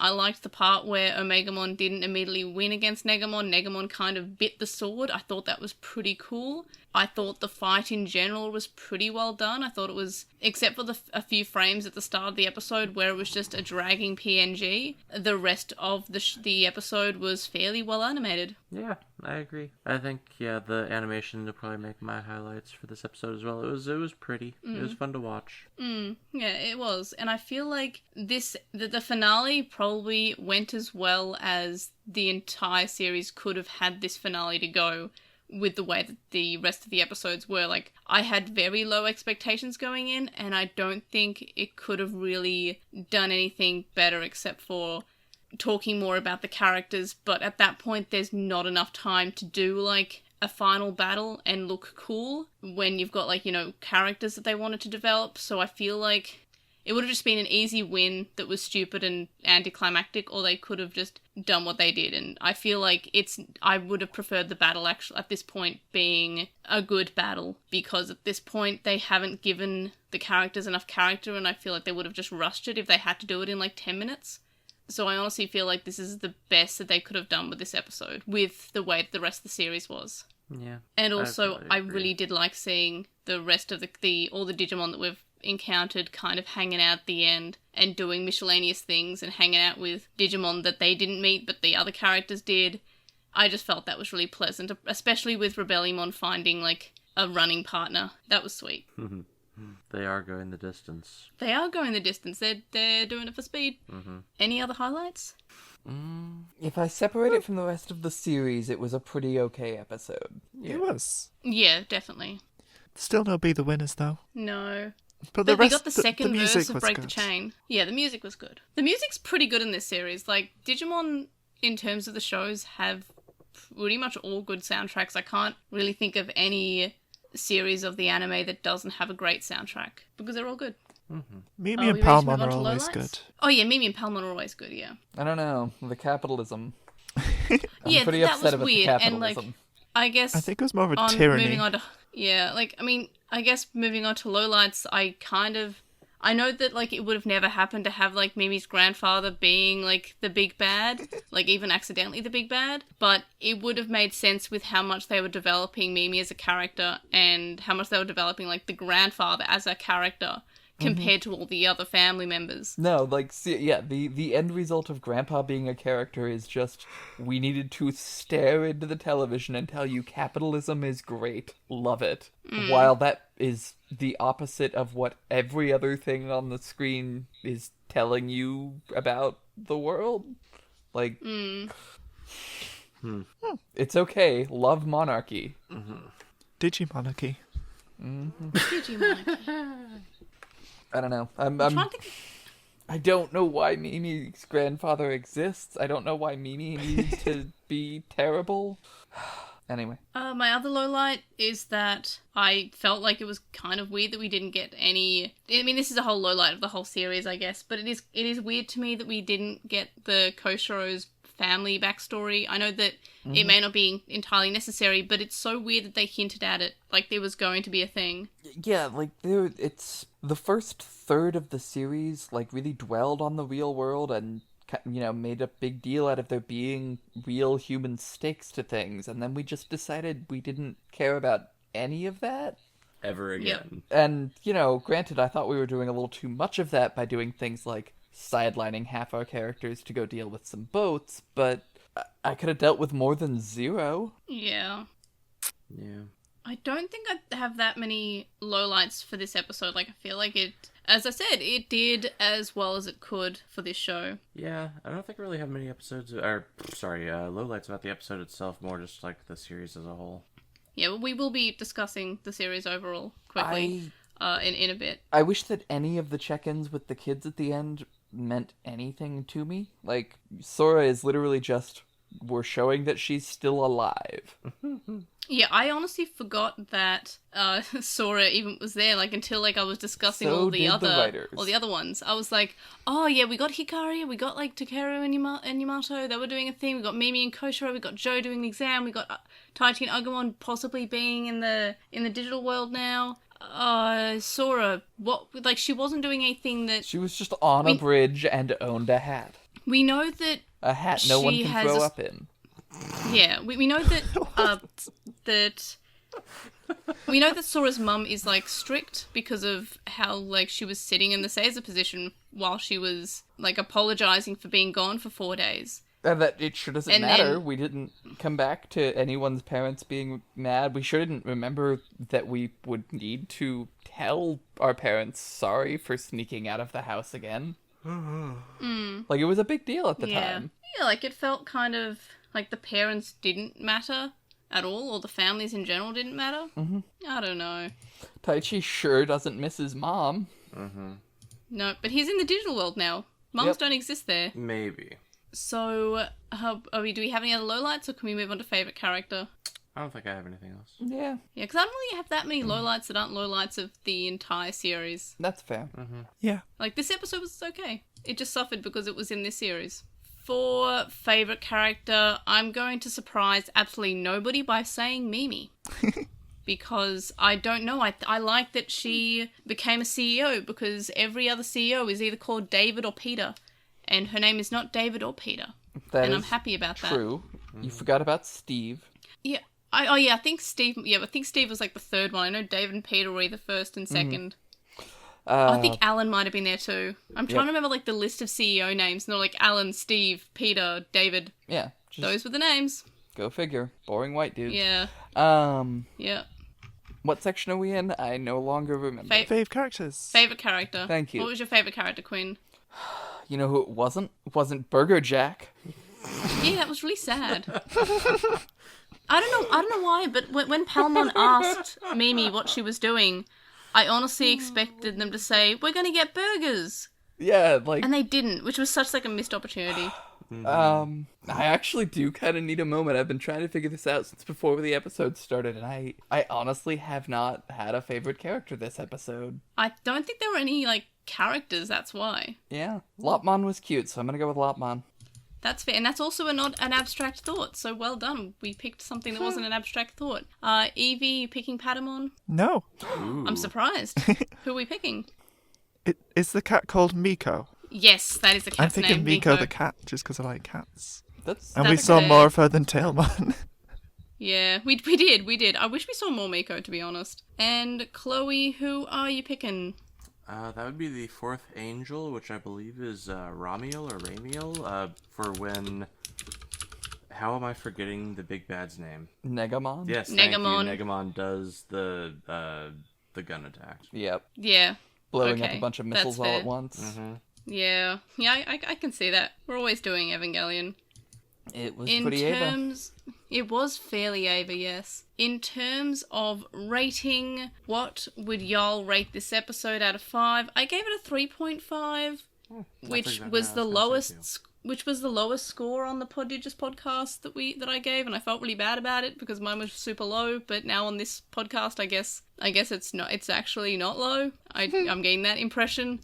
Speaker 1: liked the part where Omegamon didn't immediately win against Negamon. Negamon kind of bit the sword. I thought that was pretty cool. I thought the fight in general was pretty well done. I thought it was, except for a few frames at the start of the episode where it was just a dragging PNG, the rest of the episode was fairly well animated.
Speaker 4: Yeah, I agree. I think, the animation will probably make my highlights for this episode as well. It was pretty. It was fun to watch.
Speaker 1: Yeah, it was. And I feel like the finale probably went as well as the entire series could have had this finale to go, with the way that the rest of the episodes were. Like, I had very low expectations going in, and I don't think it could have really done anything better except for talking more about the characters, but at that point there's not enough time to do, like, a final battle and look cool when you've got, like, characters that they wanted to develop, so I feel like it would have just been an easy win that was stupid and anticlimactic, or they could have just done what they did. And I feel like I would have preferred the battle actually at this point being a good battle, because at this point they haven't given the characters enough character, and I feel like they would have just rushed it if they had to do it in like 10 minutes. So I honestly feel like this is the best that they could have done with this episode, with the way that the rest of the series was.
Speaker 4: Yeah.
Speaker 1: And also, I
Speaker 4: agree.
Speaker 1: really did like seeing the rest of all the Digimon that we've encountered kind of hanging out at the end and doing miscellaneous things and hanging out with Digimon that they didn't meet but the other characters did. I just felt that was really pleasant, especially with Rebellionmon finding, like, a running partner. That was sweet.
Speaker 4: They are going the distance.
Speaker 1: They are going the distance. They're doing it for speed. Any other highlights?
Speaker 3: If I separate it from the rest of the series, it was a pretty okay episode.
Speaker 5: It was.
Speaker 1: Yeah, definitely.
Speaker 5: Still no Be the Winners, though.
Speaker 1: No.
Speaker 5: But
Speaker 1: But we
Speaker 5: rest,
Speaker 1: got the second verse
Speaker 5: music
Speaker 1: of
Speaker 5: was
Speaker 1: Break
Speaker 5: good.
Speaker 1: the Chain. Yeah, the music was good. The music's pretty good in this series. Like, Digimon, in terms of the shows, have pretty much all good soundtracks. I can't really think of any series of the anime that doesn't have a great soundtrack, because they're all good.
Speaker 5: Mimi and
Speaker 1: we ready to move
Speaker 5: Palmon
Speaker 1: on
Speaker 5: are
Speaker 1: to
Speaker 5: always
Speaker 1: lowlights?
Speaker 5: good.
Speaker 1: Oh yeah, Mimi and Palmon are always good, yeah.
Speaker 3: I don't know. The capitalism. I'm
Speaker 1: Yeah,
Speaker 3: pretty
Speaker 1: that
Speaker 3: upset
Speaker 1: was
Speaker 3: about
Speaker 1: weird,
Speaker 3: the
Speaker 1: and
Speaker 3: capitalism.
Speaker 1: like, I guess
Speaker 5: I think it was more of a
Speaker 1: on
Speaker 5: tyranny.
Speaker 1: moving on to I guess moving on to lowlights, I know that like it would have never happened to have like Mimi's grandfather being like the big bad, like even accidentally the big bad, but it would have made sense with how much they were developing Mimi as a character and how much they were developing like the grandfather as a character compared to all the other family members.
Speaker 3: No, like, see, yeah, the end result of Grandpa being a character is just, we needed to stare into the television and tell you capitalism is great, love it. While that is the opposite of what every other thing on the screen is telling you about the world. Like, it's okay, love monarchy.
Speaker 5: Digimonarchy.
Speaker 1: Digimon.
Speaker 3: I don't know.
Speaker 1: I'm trying to think.
Speaker 3: I don't know why Mimi's grandfather exists. I don't know why Mimi needed to be terrible. Anyway.
Speaker 1: My other lowlight is that I felt like it was kind of weird that we didn't get any. I mean, this is a whole lowlight of the whole series, I guess, but it is weird to me that we didn't get the Koshiro's family backstory. I know that it may not be entirely necessary, but it's so weird that they hinted at it like there was going to be a thing.
Speaker 3: Yeah, like, it's the first third of the series, like, really dwelled on the real world and, you know, made a big deal out of there being real human stakes to things, and then we just decided we didn't care about any of that.
Speaker 2: Ever again.
Speaker 3: And, you know, granted, I thought we were doing a little too much of that by doing things like sidelining half our characters to go deal with some boats, but I could have dealt with more than zero.
Speaker 1: Yeah.
Speaker 2: Yeah.
Speaker 1: I don't think I have that many lowlights for this episode. Like, I feel like it, as I said, it did as well as it could for this show.
Speaker 4: Yeah, I don't think I really have many lowlights about the episode itself, more just like the series as a whole.
Speaker 1: Yeah, well, we will be discussing the series overall quickly in a bit.
Speaker 3: I wish that any of the check-ins with the kids at the end meant anything to me. Like, Sora is literally just, we're showing that she's still alive.
Speaker 1: Yeah, I honestly forgot that Sora even was there, like, until, like, I was discussing
Speaker 3: So
Speaker 1: all the
Speaker 3: did the writers.
Speaker 1: other ones. I was like, oh, yeah, we got Hikari, we got, like, Takeru and Yamato, they were doing a thing, we got Mimi and Koshiro, we got Joe doing the exam, we got Taichi and Agumon possibly being in the digital world now. Sora, like, she wasn't doing anything that...
Speaker 3: She was just on a bridge and owned a hat.
Speaker 1: We know that...
Speaker 3: A hat no one
Speaker 1: She
Speaker 3: can
Speaker 1: has
Speaker 3: throw
Speaker 1: a-
Speaker 3: up in.
Speaker 1: Yeah, we know that we know that Sora's mum is like strict because of how like she was sitting in the Seiza position while she was like apologizing for being gone for 4 days.
Speaker 3: And that it sure doesn't
Speaker 1: And
Speaker 3: matter.
Speaker 1: then-
Speaker 3: We didn't come back to anyone's parents being mad. We shouldn't remember that we would need to tell our parents sorry for sneaking out of the house again. Like, it was a big deal at the time.
Speaker 1: Yeah, like it felt kind of like the parents didn't matter at all, or the families in general didn't matter. Mm-hmm. I don't know.
Speaker 3: Taichi sure doesn't miss his mom.
Speaker 1: No, but he's in the digital world now. Mums
Speaker 3: Yep.
Speaker 1: don't exist there.
Speaker 4: Maybe.
Speaker 1: So, do we have any other lowlights, or can we move on to favourite character?
Speaker 4: I don't think I have anything else.
Speaker 3: Yeah,
Speaker 1: Yeah, because I don't really have that many lowlights that aren't lowlights of the entire series.
Speaker 3: that's fair.
Speaker 5: Yeah.
Speaker 1: Like, this episode was okay. It just suffered because it was in this series. For favourite character, I'm going to surprise absolutely nobody by saying Mimi. Because I don't know, I like that she became a CEO, because every other CEO is either called David or Peter. And her name is not David or Peter.
Speaker 3: That
Speaker 1: And I'm
Speaker 3: is
Speaker 1: happy about that.
Speaker 3: true. You forgot about Steve.
Speaker 1: Yeah. I think Steve was like the third one. I know David and Peter were either first and second. I think Alan might have been there too. I'm trying to remember like the list of CEO names. Not like Alan, Steve, Peter, David.
Speaker 3: Yeah, just
Speaker 1: Those were the names.
Speaker 3: go figure. Boring white dudes.
Speaker 1: Yeah. Yeah.
Speaker 3: What section are we in? I no longer remember.
Speaker 5: Fave characters.
Speaker 1: Favorite character.
Speaker 3: Thank you.
Speaker 1: What was your favorite character, Quinn?
Speaker 3: You know who it wasn't? It wasn't Burger Jack.
Speaker 1: Yeah, that was really sad. I don't know why, but when Palmon asked Mimi what she was doing, I honestly expected them to say, "We're going to get burgers."
Speaker 3: Yeah, like
Speaker 1: And they didn't, which was such like a missed opportunity.
Speaker 3: I actually do kind of need a moment. I've been trying to figure this out since before the episode started, and I honestly have not had a favorite character this episode.
Speaker 1: I don't think there were any like characters, that's why.
Speaker 3: Yeah, Lopmon was cute, so I'm gonna go with Lopmon.
Speaker 1: That's fair, and that's also not an abstract thought, so well done. We picked something that wasn't an abstract thought. Evie, you picking Patamon?
Speaker 5: No.
Speaker 1: I'm surprised. Who are we picking?
Speaker 5: Is the cat called Miko?
Speaker 1: Yes, that is the
Speaker 5: I'm
Speaker 1: cat's
Speaker 5: thinking
Speaker 1: name.
Speaker 5: Miko the cat, just because I like cats.
Speaker 3: That's
Speaker 5: And we
Speaker 1: That's
Speaker 5: saw
Speaker 1: fair.
Speaker 5: more of her than Tailmon.
Speaker 1: Yeah, we did. I wish we saw more Miko, to be honest. And Chloe, who are you picking?
Speaker 4: That would be the fourth angel, which I believe is Ramiel or Ramiel, for when... How am I forgetting the big bad's name?
Speaker 3: Negamon.
Speaker 4: Yes,
Speaker 1: Negamon.
Speaker 4: Thank you. Negamon does the gun attack.
Speaker 3: Yep.
Speaker 1: Yeah.
Speaker 3: Blowing up
Speaker 1: Okay,
Speaker 3: a bunch of
Speaker 1: that's
Speaker 3: missiles all
Speaker 1: fair.
Speaker 3: at once.
Speaker 4: Mm-hmm.
Speaker 1: Yeah, I can see that. We're always doing Evangelion.
Speaker 3: It was
Speaker 1: In
Speaker 3: pretty Ava.
Speaker 1: terms, it was fairly Ava, yes. In terms of rating, what would y'all rate this episode out of 5? I gave it a 3.5, which
Speaker 4: exactly
Speaker 1: was
Speaker 4: what
Speaker 1: the
Speaker 4: I was gonna say
Speaker 1: lowest. Which was the lowest score on the Prodigious podcast that I gave, and I felt really bad about it because mine was super low. But now on this podcast, I guess it's not. It's actually not low. I'm getting that impression.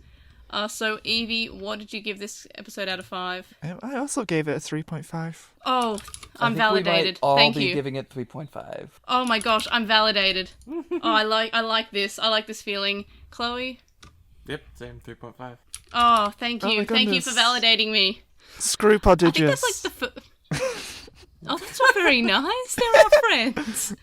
Speaker 1: So Evie, what did you give this episode out of 5?
Speaker 5: I also gave it a 3.5.
Speaker 1: Oh,
Speaker 3: I
Speaker 1: I'm
Speaker 3: think
Speaker 1: validated.
Speaker 3: We might all
Speaker 1: Thank
Speaker 3: be
Speaker 1: you.
Speaker 3: giving it 3.5.
Speaker 1: Oh my gosh, I'm validated. Oh, I like this. I like this feeling. Chloe?
Speaker 4: Yep, same 3.5.
Speaker 1: Oh, thank
Speaker 5: Oh
Speaker 1: you.
Speaker 5: my
Speaker 1: Thank you for
Speaker 5: goodness.
Speaker 1: validating me.
Speaker 5: Screw
Speaker 1: I
Speaker 5: Prodigious.
Speaker 1: think that's like the Oh, that's not very nice. They're our friends.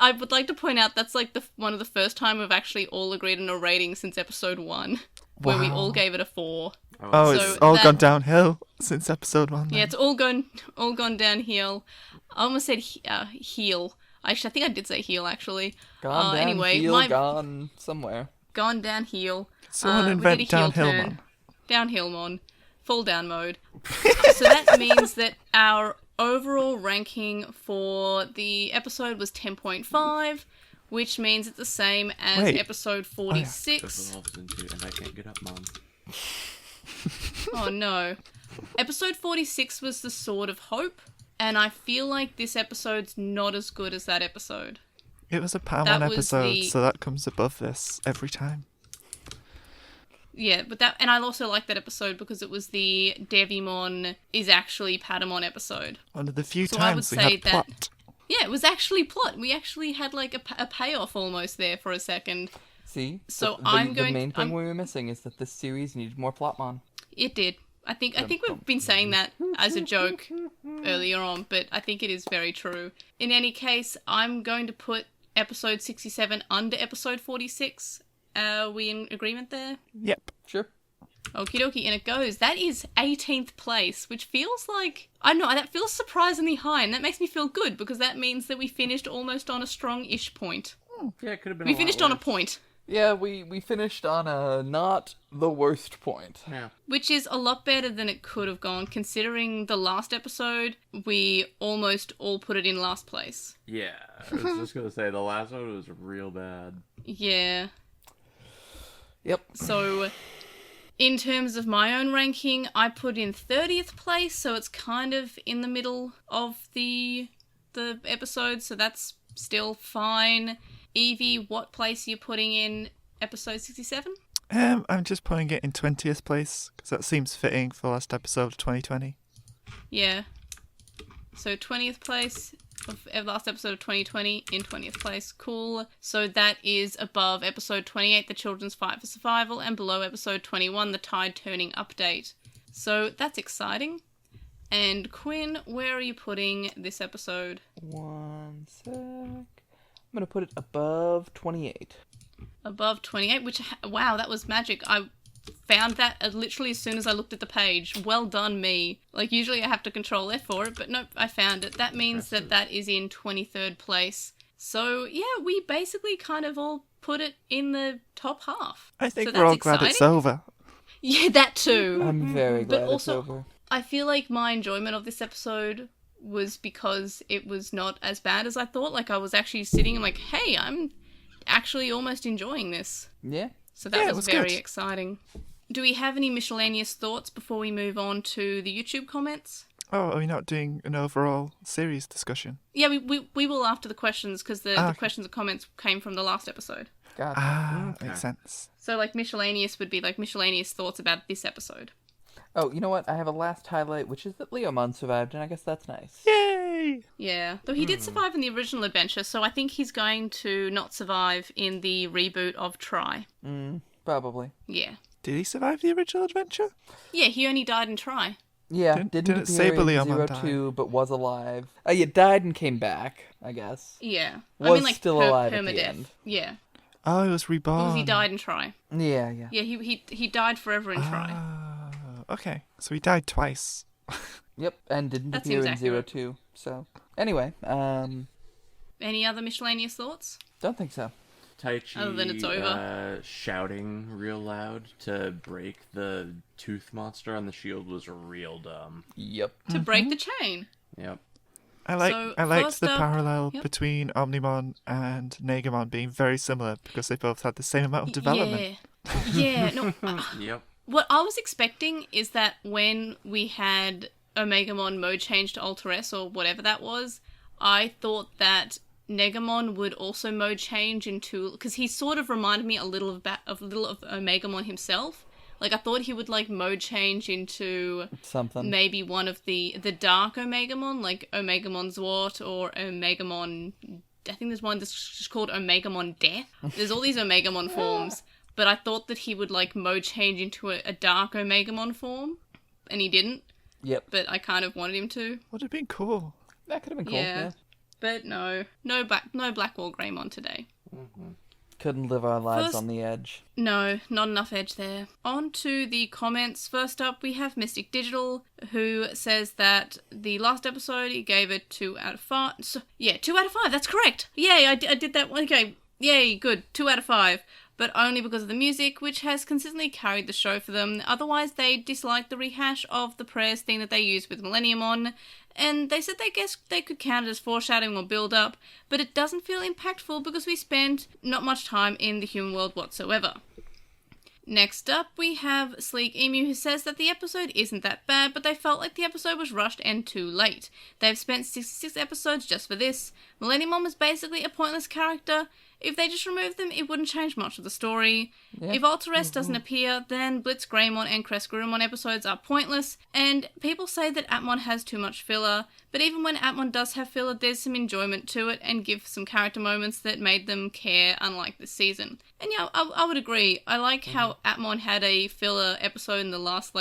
Speaker 1: I would like to point out that's like one of the first time we've actually all agreed on a rating since episode 1, where we all gave it a 4.
Speaker 5: Oh,
Speaker 1: So
Speaker 5: it's all
Speaker 1: that-
Speaker 5: gone downhill since episode 1.
Speaker 1: Yeah, it's all gone downhill. I almost said heel. Actually, I think I did say heel actually.
Speaker 3: Gone down,
Speaker 1: anyway,
Speaker 3: heel, gone somewhere.
Speaker 1: gone downhill.
Speaker 5: Someone
Speaker 1: we
Speaker 5: invent
Speaker 1: did a heel
Speaker 5: downhill,
Speaker 1: turn.
Speaker 5: man.
Speaker 1: Downhill mon. Fall down mode. So that means that our overall ranking for the episode was 10.5, which means it's the same as
Speaker 5: Wait.
Speaker 1: episode
Speaker 4: This
Speaker 1: 46.
Speaker 4: evolves into, and I can't get up, Mom.
Speaker 1: Oh no. Episode 46 was the Sword of Hope, and I feel like this episode's not as good as that episode.
Speaker 5: It was a Paramount
Speaker 1: That was
Speaker 5: episode,
Speaker 1: the-
Speaker 5: so that comes above this every time.
Speaker 1: Yeah, but and I also like that episode because it was the Devimon is actually Patamon episode.
Speaker 5: One of the few
Speaker 1: So I would
Speaker 5: times we
Speaker 1: say
Speaker 5: had
Speaker 1: that-
Speaker 5: plot.
Speaker 1: Yeah, it was actually plot. We actually had like a payoff almost there for a second.
Speaker 3: See?
Speaker 1: So
Speaker 3: the,
Speaker 1: I'm
Speaker 3: the
Speaker 1: going-
Speaker 3: main thing
Speaker 1: I'm-
Speaker 3: we were missing is that this series needed more Plotmon.
Speaker 1: It did. I think we've been saying that as a joke earlier on, but I think it is very true. In any case, I'm going to put episode 67 under episode 46. Are we in agreement there?
Speaker 5: Yep.
Speaker 3: Sure.
Speaker 1: Okie dokie, and it goes. That is 18th place, which feels like, I don't know, that feels surprisingly high, and that makes me feel good, because that means that we finished almost on a strong-ish point.
Speaker 4: Yeah, it could have been.
Speaker 1: We finished on a point,
Speaker 3: Yeah, we finished on a not the worst point.
Speaker 4: Yeah.
Speaker 1: which is a lot better than it could have gone, considering the last episode, we almost all put it in last place.
Speaker 4: Yeah, I was just gonna say the last one was real bad.
Speaker 1: Yeah.
Speaker 3: Yep.
Speaker 1: So, in terms of my own ranking, I put in 30th place, so it's kind of in the middle of the episode, so that's still fine. Evie, what place are you putting in episode 67?
Speaker 5: I'm just putting it in 20th place, because that seems fitting for the last episode of 2020.
Speaker 1: Yeah. So 20th place of last episode of 2020 in 20th place. Cool. So that is above episode 28, The Children's Fight for Survival, and below episode 21, The Tide Turning Update. So that's exciting. And Quinn, where are you putting this episode?
Speaker 3: One sec. I'm gonna put it above 28.
Speaker 1: Above 28, which, wow, that was magic. I found that literally as soon as I looked at the page. Well done, me. Like, usually I have to control F for it, but nope, I found it. That means that is in 23rd place. So, yeah, we basically kind of all put it in the top half.
Speaker 5: I think
Speaker 1: So
Speaker 5: we're all
Speaker 1: that's
Speaker 5: glad it's
Speaker 1: exciting.
Speaker 5: over.
Speaker 1: Yeah, that too.
Speaker 3: I'm very glad
Speaker 1: also-
Speaker 3: it's over.
Speaker 1: I feel like my enjoyment of this episode was because it was not as bad as I thought. Like, I was actually sitting and like, hey, I'm actually almost enjoying this.
Speaker 3: Yeah.
Speaker 1: So that
Speaker 5: Yeah, it
Speaker 1: was
Speaker 5: was
Speaker 1: very
Speaker 5: good.
Speaker 1: exciting. Do we have any miscellaneous thoughts before we move on to the YouTube comments?
Speaker 5: Oh, are we not doing an overall series discussion?
Speaker 1: Yeah, we will after the questions, because the
Speaker 5: Okay.
Speaker 1: questions and comments came from the last episode.
Speaker 3: Gotcha.
Speaker 5: Makes
Speaker 4: Okay.
Speaker 5: sense.
Speaker 1: So, like, miscellaneous would be, like, miscellaneous thoughts about this episode.
Speaker 3: Oh, you know what? I have a last highlight, which is that Leomon survived, and I guess that's nice.
Speaker 5: Yay!
Speaker 1: Yeah. Though he did survive in the original adventure, so I think he's going to not survive in the reboot of Try.
Speaker 3: Probably.
Speaker 1: Yeah.
Speaker 5: Did he survive the original adventure?
Speaker 1: Yeah, he only died in Try.
Speaker 3: Yeah,
Speaker 5: Didn't
Speaker 3: appear
Speaker 5: Saber
Speaker 3: in
Speaker 5: Leomon
Speaker 3: 02, but was alive. Yeah, died and came back, I guess.
Speaker 1: Yeah.
Speaker 3: Was still alive at the
Speaker 1: permadeath.
Speaker 3: end.
Speaker 1: Yeah.
Speaker 5: Oh, it was reborn.
Speaker 1: Because he died in Try.
Speaker 3: Yeah, yeah.
Speaker 1: Yeah, he died forever in Try.
Speaker 5: Oh, okay. So he died twice.
Speaker 3: Yep, and didn't
Speaker 1: That
Speaker 3: appear
Speaker 1: seems
Speaker 3: in
Speaker 1: accurate.
Speaker 3: 02. So, anyway,
Speaker 1: Any other miscellaneous thoughts?
Speaker 3: don't think so.
Speaker 4: Taichi
Speaker 1: Other than it's over.
Speaker 4: Shouting real loud to break the tooth monster on the shield was real dumb.
Speaker 3: Yep.
Speaker 1: To break the chain.
Speaker 4: Yep.
Speaker 5: I
Speaker 1: So,
Speaker 5: liked
Speaker 1: first
Speaker 5: the
Speaker 1: up-
Speaker 5: parallel
Speaker 1: yep.
Speaker 5: between Omnimon and Negamon being very similar because they both had the same amount of development.
Speaker 1: Yeah. No.
Speaker 4: Yep.
Speaker 1: What I was expecting is that when we had Omegamon mode change to Alter S or whatever that was, I thought that Negamon would also mode change into, because he sort of reminded me a little of Omegamon himself. Like, I thought he would like mode change into
Speaker 3: Something.
Speaker 1: maybe one of the dark Omegamon, like Omegamon Zwart or Omegamon. I think there's one that's just called Omegamon Death. There's all these Omegamon forms, but I thought that he would like mode change into a dark Omegamon form, and he didn't.
Speaker 3: Yep.
Speaker 1: But I kind of wanted him to.
Speaker 5: Would have been cool.
Speaker 3: That could have been cool.
Speaker 1: Yeah.
Speaker 3: Yeah.
Speaker 1: But no Black Wall Greymon today.
Speaker 3: Couldn't live our lives
Speaker 1: First-
Speaker 3: on the edge.
Speaker 1: No, not enough edge there. On to the comments. First up, we have Mystic Digital, who says that the last episode, he gave it 2 out of 5. So, yeah, 2 out of 5, that's correct. Yay, I did that one. Okay, yay, good. 2 out of 5. But only because of the music, which has consistently carried the show for them. Otherwise, they disliked the rehash of the prayers thing that they used with Millenniumon, and they said they guessed they could count it as foreshadowing or build-up, but it doesn't feel impactful because we spent not much time in the human world whatsoever. Next up, we have Sleek Emu, who says that the episode isn't that bad, but they felt like the episode was rushed and too late. They've spent 66 episodes just for this. Millenniumon was basically a pointless character. If they just removed them, it wouldn't change much of the story.
Speaker 3: Yeah.
Speaker 1: If Alter S doesn't appear, then Blitz Greymon and Crest Gurumon episodes are pointless, and people say that Atmon has too much filler, but even when Atmon does have filler, there's some enjoyment to it and give some character moments that made them care, unlike this season. And yeah, I would agree. I like how Atmon had a filler episode in the last,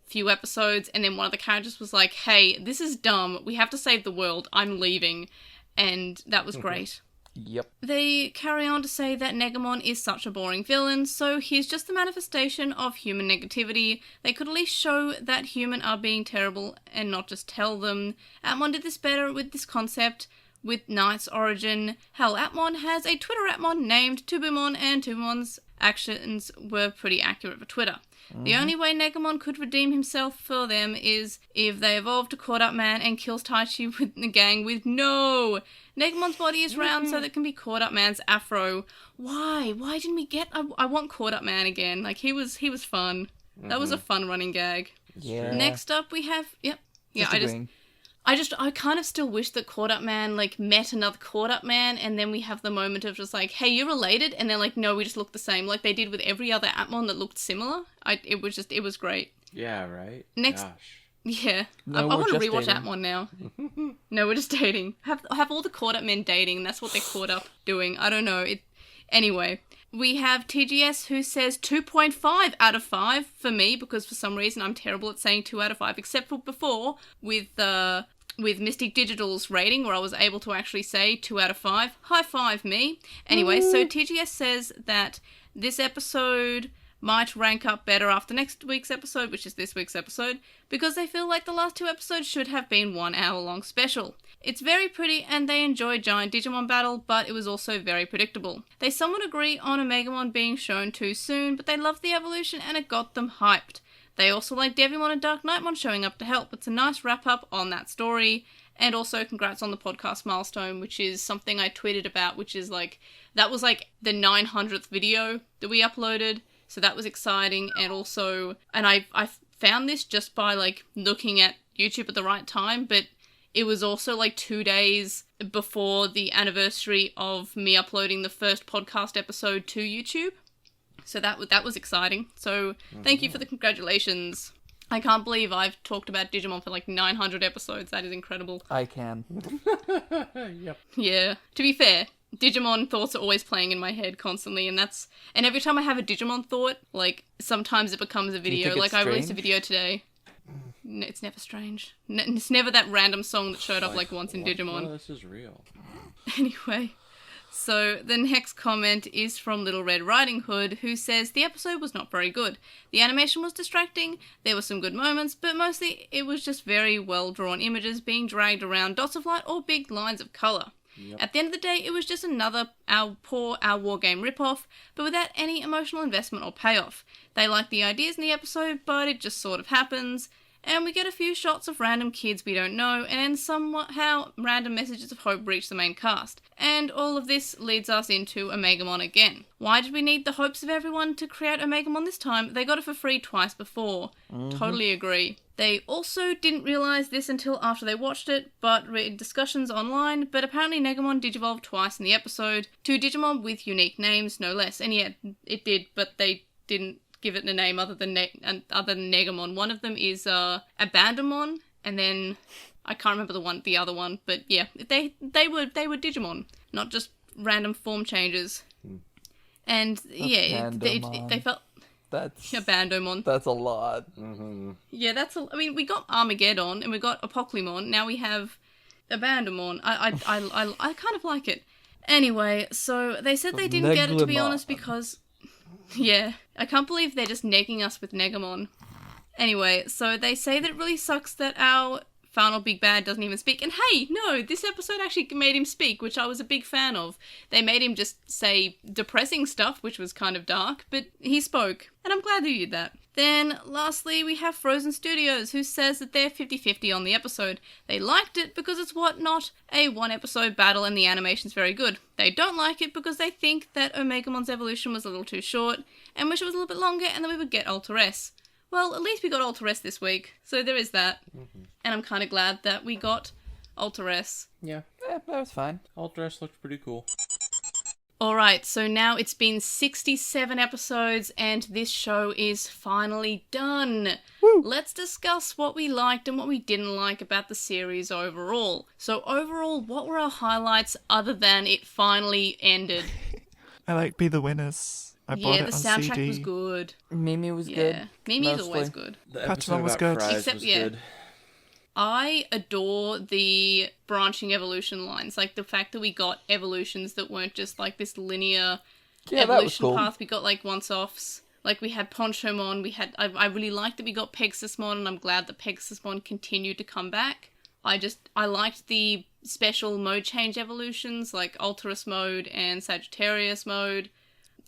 Speaker 1: few episodes, and then one of the characters was like, hey, this is dumb, we have to save the world, I'm leaving. And that was great.
Speaker 3: Yep.
Speaker 1: They carry on to say that Negamon is such a boring villain, so he's just the manifestation of human negativity. They could at least show that human are being terrible and not just tell them. Atmon did this better with this concept, with Knight's origin. Hell, Atmon has a Twitter Atmon named Tubumon, and Tubumon's actions were pretty accurate for Twitter. The only way Negamon could redeem himself for them is if they evolve to Caught Up Man and kills Taichi with the gang with no! Negamon's body is round so that it can be Caught Up Man's afro. Why? Why didn't we get... I want Caught Up Man again. Like, he was fun. That was a fun running gag.
Speaker 3: Yeah.
Speaker 1: Next up we have... Yep. Yeah,
Speaker 3: Agreeing.
Speaker 1: I kind of still wish that Caught Up Man, met another Caught Up Man, and then we have the moment of just hey, you're related, and they're like, no, we just look the same, like they did with every other Atmon that looked similar. It was great.
Speaker 4: Yeah, right?
Speaker 1: Next-
Speaker 4: Gosh.
Speaker 1: Yeah.
Speaker 3: No,
Speaker 1: I
Speaker 3: we're
Speaker 1: want to
Speaker 3: just
Speaker 1: rewatch
Speaker 3: dating.
Speaker 1: Atmon now. No, we're just dating. Have all the Caught Up Men dating, that's what they're caught up doing. I don't know. Anyway, we have TGS who says 2.5 out of 5 for me, because for some reason I'm terrible at saying 2 out of 5, except for before with Mystic Digital's rating, where I was able to actually say 2 out of 5. High five me. Anyway, so TGS says that this episode might rank up better after next week's episode, which is this week's episode, because they feel like the last 2 episodes should have been 1 hour long special. It's very pretty and they enjoy giant Digimon battle, but it was also very predictable. They somewhat agree on Omegamon being shown too soon, but they loved the evolution and it got them hyped. They also like Devimon and Dark Knightmon showing up to help. It's a nice wrap-up on that story. And also congrats on the podcast milestone, which is something I tweeted about, which is like, that was like the 900th video that we uploaded. So that was exciting. And also, and I found this just by like looking at YouTube at the right time, but it was also like 2 days before the anniversary of me uploading the first podcast episode to YouTube. So that was exciting. So thank you for the congratulations. I can't believe I've talked about Digimon for like 900 episodes. That is incredible.
Speaker 3: I can.
Speaker 4: Yep.
Speaker 1: Yeah. To be fair, Digimon thoughts are always playing in my head constantly, and every time I have a Digimon thought, like, sometimes it becomes a
Speaker 3: Do you
Speaker 1: video.
Speaker 3: think it's
Speaker 1: Like, I released a
Speaker 3: strange?
Speaker 1: video today. It's never strange. It's never that random song that showed up like once in
Speaker 4: what?
Speaker 1: Digimon.
Speaker 4: No, this is real.
Speaker 1: Anyway, so the next comment is from Little Red Riding Hood, who says the episode was not very good. The animation was distracting, there were some good moments, but mostly it was just very well drawn images being dragged around dots of light or big lines of colour.
Speaker 4: Yep.
Speaker 1: At the end of the day, it was just another Our War Game ripoff, but without any emotional investment or payoff. They like the ideas in the episode, but it just sort of happens. And we get a few shots of random kids we don't know, and somehow random messages of hope reach the main cast. And all of this leads us into Omegamon again. Why did we need the hopes of everyone to create Omegamon this time? They got it for free twice before. Totally agree. They also didn't realise this until after they watched it, but read discussions online, but apparently Negamon digivolved twice in the episode. 2 Digimon with unique names, no less. And yeah, it did, but they didn't give it a name other than Negamon. One of them is Abandonmon, and then I can't remember the other one, but yeah, they were Digimon, not just random form changes. And yeah, they felt
Speaker 3: That's
Speaker 1: Abandonmon.
Speaker 3: That's a lot.
Speaker 1: Yeah, I mean, we got Armageddon and we got Apoclymon. Now we have Abandonmon. I kind of like it. Anyway, so they said they didn't get it, to be
Speaker 3: Neglimon.
Speaker 1: honest, because yeah, I can't believe they're just negging us with Negamon. Anyway, so they say that it really sucks that our final big bad doesn't even speak. And hey, no, this episode actually made him speak, which I was a big fan of. They made him just say depressing stuff, which was kind of dark, but he spoke, and I'm glad they did that. Then, lastly, we have Frozen Studios, who says that they're 50-50 on the episode. They liked it because it's not a one-episode battle and the animation's very good. They don't like it because they think that Omegamon's evolution was a little too short, and wish it was a little bit longer and then we would get Alter S. Well, at least we got Alter S this week, so there is that. And I'm kind of glad that we got Alter S.
Speaker 4: Yeah.
Speaker 3: That was fine.
Speaker 4: Ultras looked pretty cool.
Speaker 1: Alright, so now it's been 67 episodes and this show is finally done.
Speaker 5: Woo.
Speaker 1: Let's discuss what we liked and what we didn't like about the series overall. So overall, what were our highlights other than it finally ended?
Speaker 5: I like Be the Winners. I bought
Speaker 1: Yeah,
Speaker 5: it
Speaker 1: the
Speaker 5: on
Speaker 1: soundtrack
Speaker 5: CD.
Speaker 1: was good.
Speaker 3: Mimi was
Speaker 1: Yeah,
Speaker 3: good.
Speaker 1: Mimi's
Speaker 3: mostly.
Speaker 1: always good.
Speaker 4: The
Speaker 5: Patamon
Speaker 4: episode
Speaker 5: was
Speaker 4: about
Speaker 5: good.
Speaker 4: fries
Speaker 1: Except,
Speaker 4: was
Speaker 1: yeah.
Speaker 4: good.
Speaker 1: I adore the branching evolution lines, like the fact that we got evolutions that weren't just like this linear
Speaker 3: Yeah, that was
Speaker 1: evolution
Speaker 3: cool.
Speaker 1: path. We got like once-offs. Like we had Ponchomon, I really liked that we got Pegasusmon, and I'm glad that Pegasusmon continued to come back. I liked the special mode change evolutions, like Alterous mode and Sagittarius mode.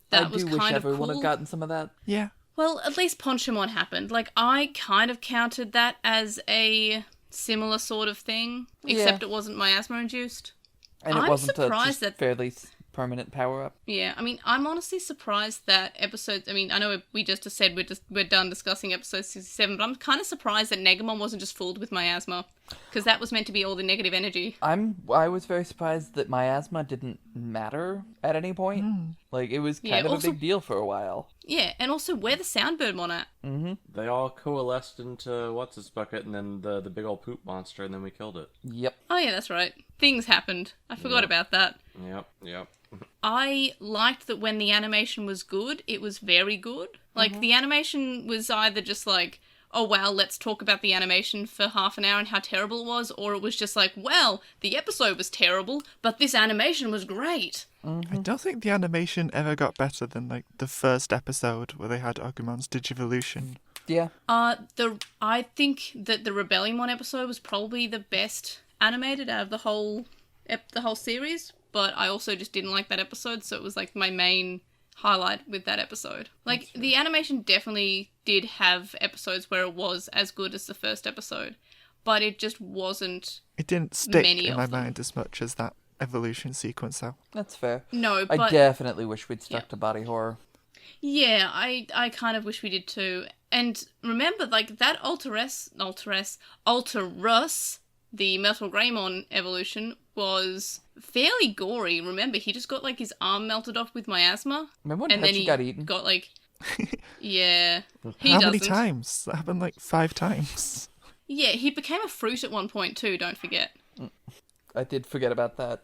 Speaker 1: That was
Speaker 3: I do wish
Speaker 1: kind of
Speaker 3: everyone
Speaker 1: cool.
Speaker 3: had gotten some of that.
Speaker 5: Yeah.
Speaker 1: Well, at least Ponchomon happened. Like, I kind of counted that as a similar sort of thing, except
Speaker 3: Yeah.
Speaker 1: it wasn't miasma-induced.
Speaker 3: And it
Speaker 1: I'm
Speaker 3: wasn't a
Speaker 1: surprised
Speaker 3: just
Speaker 1: that-
Speaker 3: fairly permanent power-up.
Speaker 1: Yeah, I mean, I'm honestly surprised that episodes... I mean, I know we just said we're done discussing episode 67, but I'm kind of surprised that Negamon wasn't just fooled with miasma, because that was meant to be all the negative energy.
Speaker 3: I was very surprised that miasma didn't matter at any point. Like, it was
Speaker 1: Yeah,
Speaker 3: kind of
Speaker 1: also-
Speaker 3: a big deal for a while.
Speaker 1: Yeah, and also, where the Soundbirdmon at?
Speaker 4: They all coalesced into what's-its-bucket and then the big old poop monster, and then we killed it.
Speaker 3: Yep.
Speaker 1: Oh yeah, that's right. Things happened. I forgot about that.
Speaker 4: Yep.
Speaker 1: I liked that when the animation was good, it was very good. Like, the animation was either just like, oh wow, let's talk about the animation for half an hour and how terrible it was, or it was just like, well, the episode was terrible, but this animation was great.
Speaker 5: I don't think the animation ever got better than like the first episode where they had Agumon's Digivolution.
Speaker 3: Yeah.
Speaker 1: I think that the Rebellionmon episode was probably the best animated out of the whole series, but I also just didn't like that episode, so it was like my main highlight with that episode. Like, the animation definitely did have episodes where it was as good as the first episode, but it just wasn't.
Speaker 5: It didn't stick
Speaker 1: many
Speaker 5: in
Speaker 1: of
Speaker 5: my
Speaker 1: them.
Speaker 5: mind as much as that evolution sequence, though.
Speaker 3: That's fair.
Speaker 1: No,
Speaker 3: I
Speaker 1: but
Speaker 3: definitely wish we'd stuck
Speaker 1: Yeah.
Speaker 3: to body horror.
Speaker 1: yeah, I kind of wish we did too. And remember, like, that Alterus, the Metal Greymon evolution, was fairly gory. Remember, he just got, like, his arm melted off with miasma.
Speaker 3: Remember when
Speaker 1: And then
Speaker 3: Pechi
Speaker 1: he
Speaker 3: got eaten?
Speaker 1: got, like... Yeah. He
Speaker 5: How
Speaker 1: doesn't.
Speaker 5: many times? That happened like 5 times.
Speaker 1: Yeah, he became a fruit at one point too, don't forget.
Speaker 3: I did forget about that.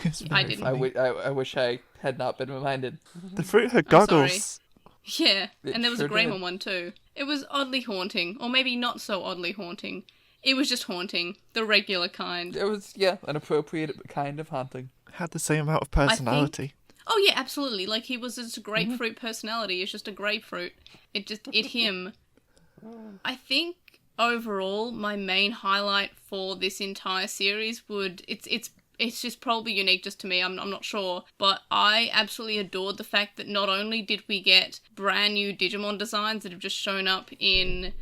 Speaker 5: It's
Speaker 1: I
Speaker 5: very
Speaker 1: didn't.
Speaker 5: funny.
Speaker 3: I wish I had not been reminded.
Speaker 5: The fruit had
Speaker 1: I'm sorry.
Speaker 5: goggles.
Speaker 1: Yeah,
Speaker 3: It
Speaker 1: and there was
Speaker 3: sure
Speaker 1: a Greymon
Speaker 3: did.
Speaker 1: one too. It was oddly haunting, or maybe not so oddly haunting. It was just haunting, the regular kind.
Speaker 3: It was, yeah, an appropriate kind of haunting.
Speaker 5: Had the same amount of personality.
Speaker 1: Oh yeah, absolutely. Like, he was just a grapefruit personality. It's just a grapefruit. It him. I think overall, my main highlight for this entire series it's just probably unique just to me, I'm not sure, but I absolutely adored the fact that not only did we get brand new Digimon designs that have just shown up in,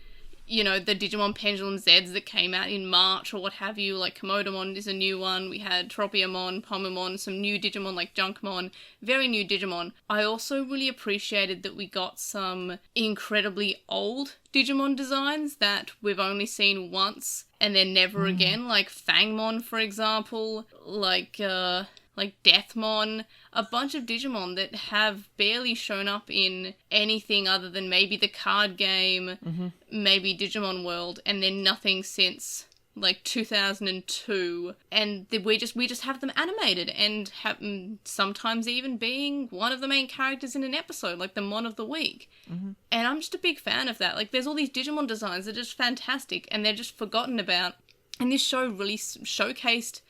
Speaker 1: you know, the Digimon Pendulum Zs that came out in March or what have you, like Komodamon is a new one, we had Tropiamon, Pomamon, some new Digimon like Junkmon, very new Digimon. I also really appreciated that we got some incredibly old Digimon designs that we've only seen once and then never again, like Fangmon, for example, like Deathmon, a bunch of Digimon that have barely shown up in anything other than maybe the card game, maybe Digimon World, and then nothing since like 2002, and we just have them animated and have sometimes even being one of the main characters in an episode, like the Mon of the Week. And I'm just a big fan of that. Like, there's all these Digimon designs that are just fantastic and they're just forgotten about, and this show really showcased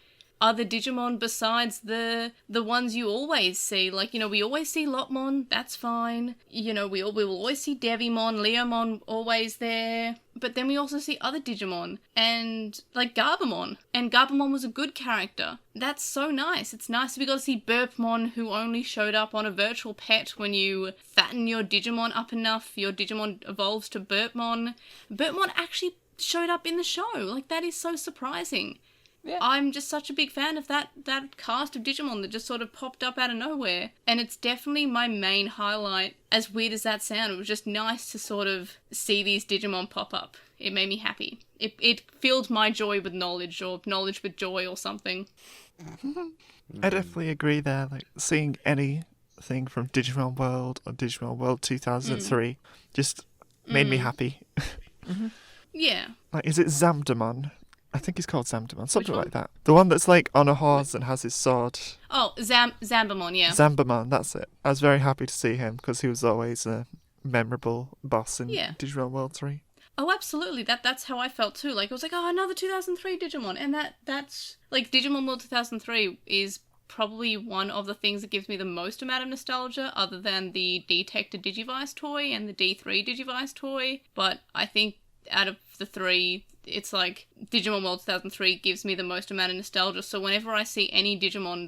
Speaker 1: other Digimon besides the ones you always see. Like, you know, we always see Lotmon, that's fine. You know, we will always see Devimon, Leomon always there. But then we also see other Digimon, and like Garbamon. And Garbamon was a good character. That's so nice. It's nice we got to see Burpmon, who only showed up on a virtual pet. When you fatten your Digimon up enough, your Digimon evolves to Burpmon. Burpmon actually showed up in the show. Like, that is so surprising.
Speaker 3: Yeah.
Speaker 1: I'm just such a big fan of that cast of Digimon that just sort of popped up out of nowhere. And it's definitely my main highlight, as weird as that sounded. It was just nice to sort of see these Digimon pop up. It made me happy. It filled my joy with knowledge, or knowledge with joy, or something.
Speaker 5: I definitely agree there. Like, seeing anything from Digimon World or Digimon World 2003 just made me happy.
Speaker 1: Yeah.
Speaker 5: Like, is it Zamdamon? I think he's called Zamdamon, something
Speaker 1: one?
Speaker 5: like that. The one that's like on a horse and has his sword.
Speaker 1: Oh, Zambamon, yeah.
Speaker 5: Zambamon, that's it. I was very happy to see him because he was always a memorable boss in
Speaker 1: Yeah.
Speaker 5: Digimon World 3.
Speaker 1: Oh, absolutely. That's how I felt too. Like, I was like, oh, another 2003 Digimon. And that's like, Digimon World 2003 is probably one of the things that gives me the most amount of nostalgia, other than the D-Tector Digivice toy and the D3 Digivice toy. But I think out of the three, it's like Digimon World 2003 gives me the most amount of nostalgia. So whenever I see any Digimon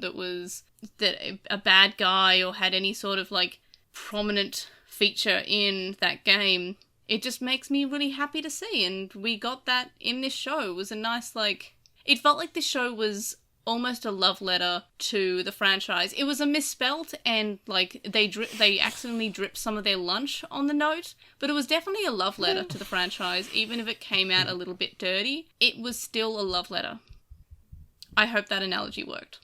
Speaker 1: that a bad guy or had any sort of like prominent feature in that game, it just makes me really happy to see. And we got that in this show. It was a nice, like, it felt like this show was almost a love letter to the franchise. It was a misspelt, and like they accidentally dripped some of their lunch on the note, but it was definitely a love letter to the franchise. Even if it came out a little bit dirty, it was still a love letter. I hope that analogy worked.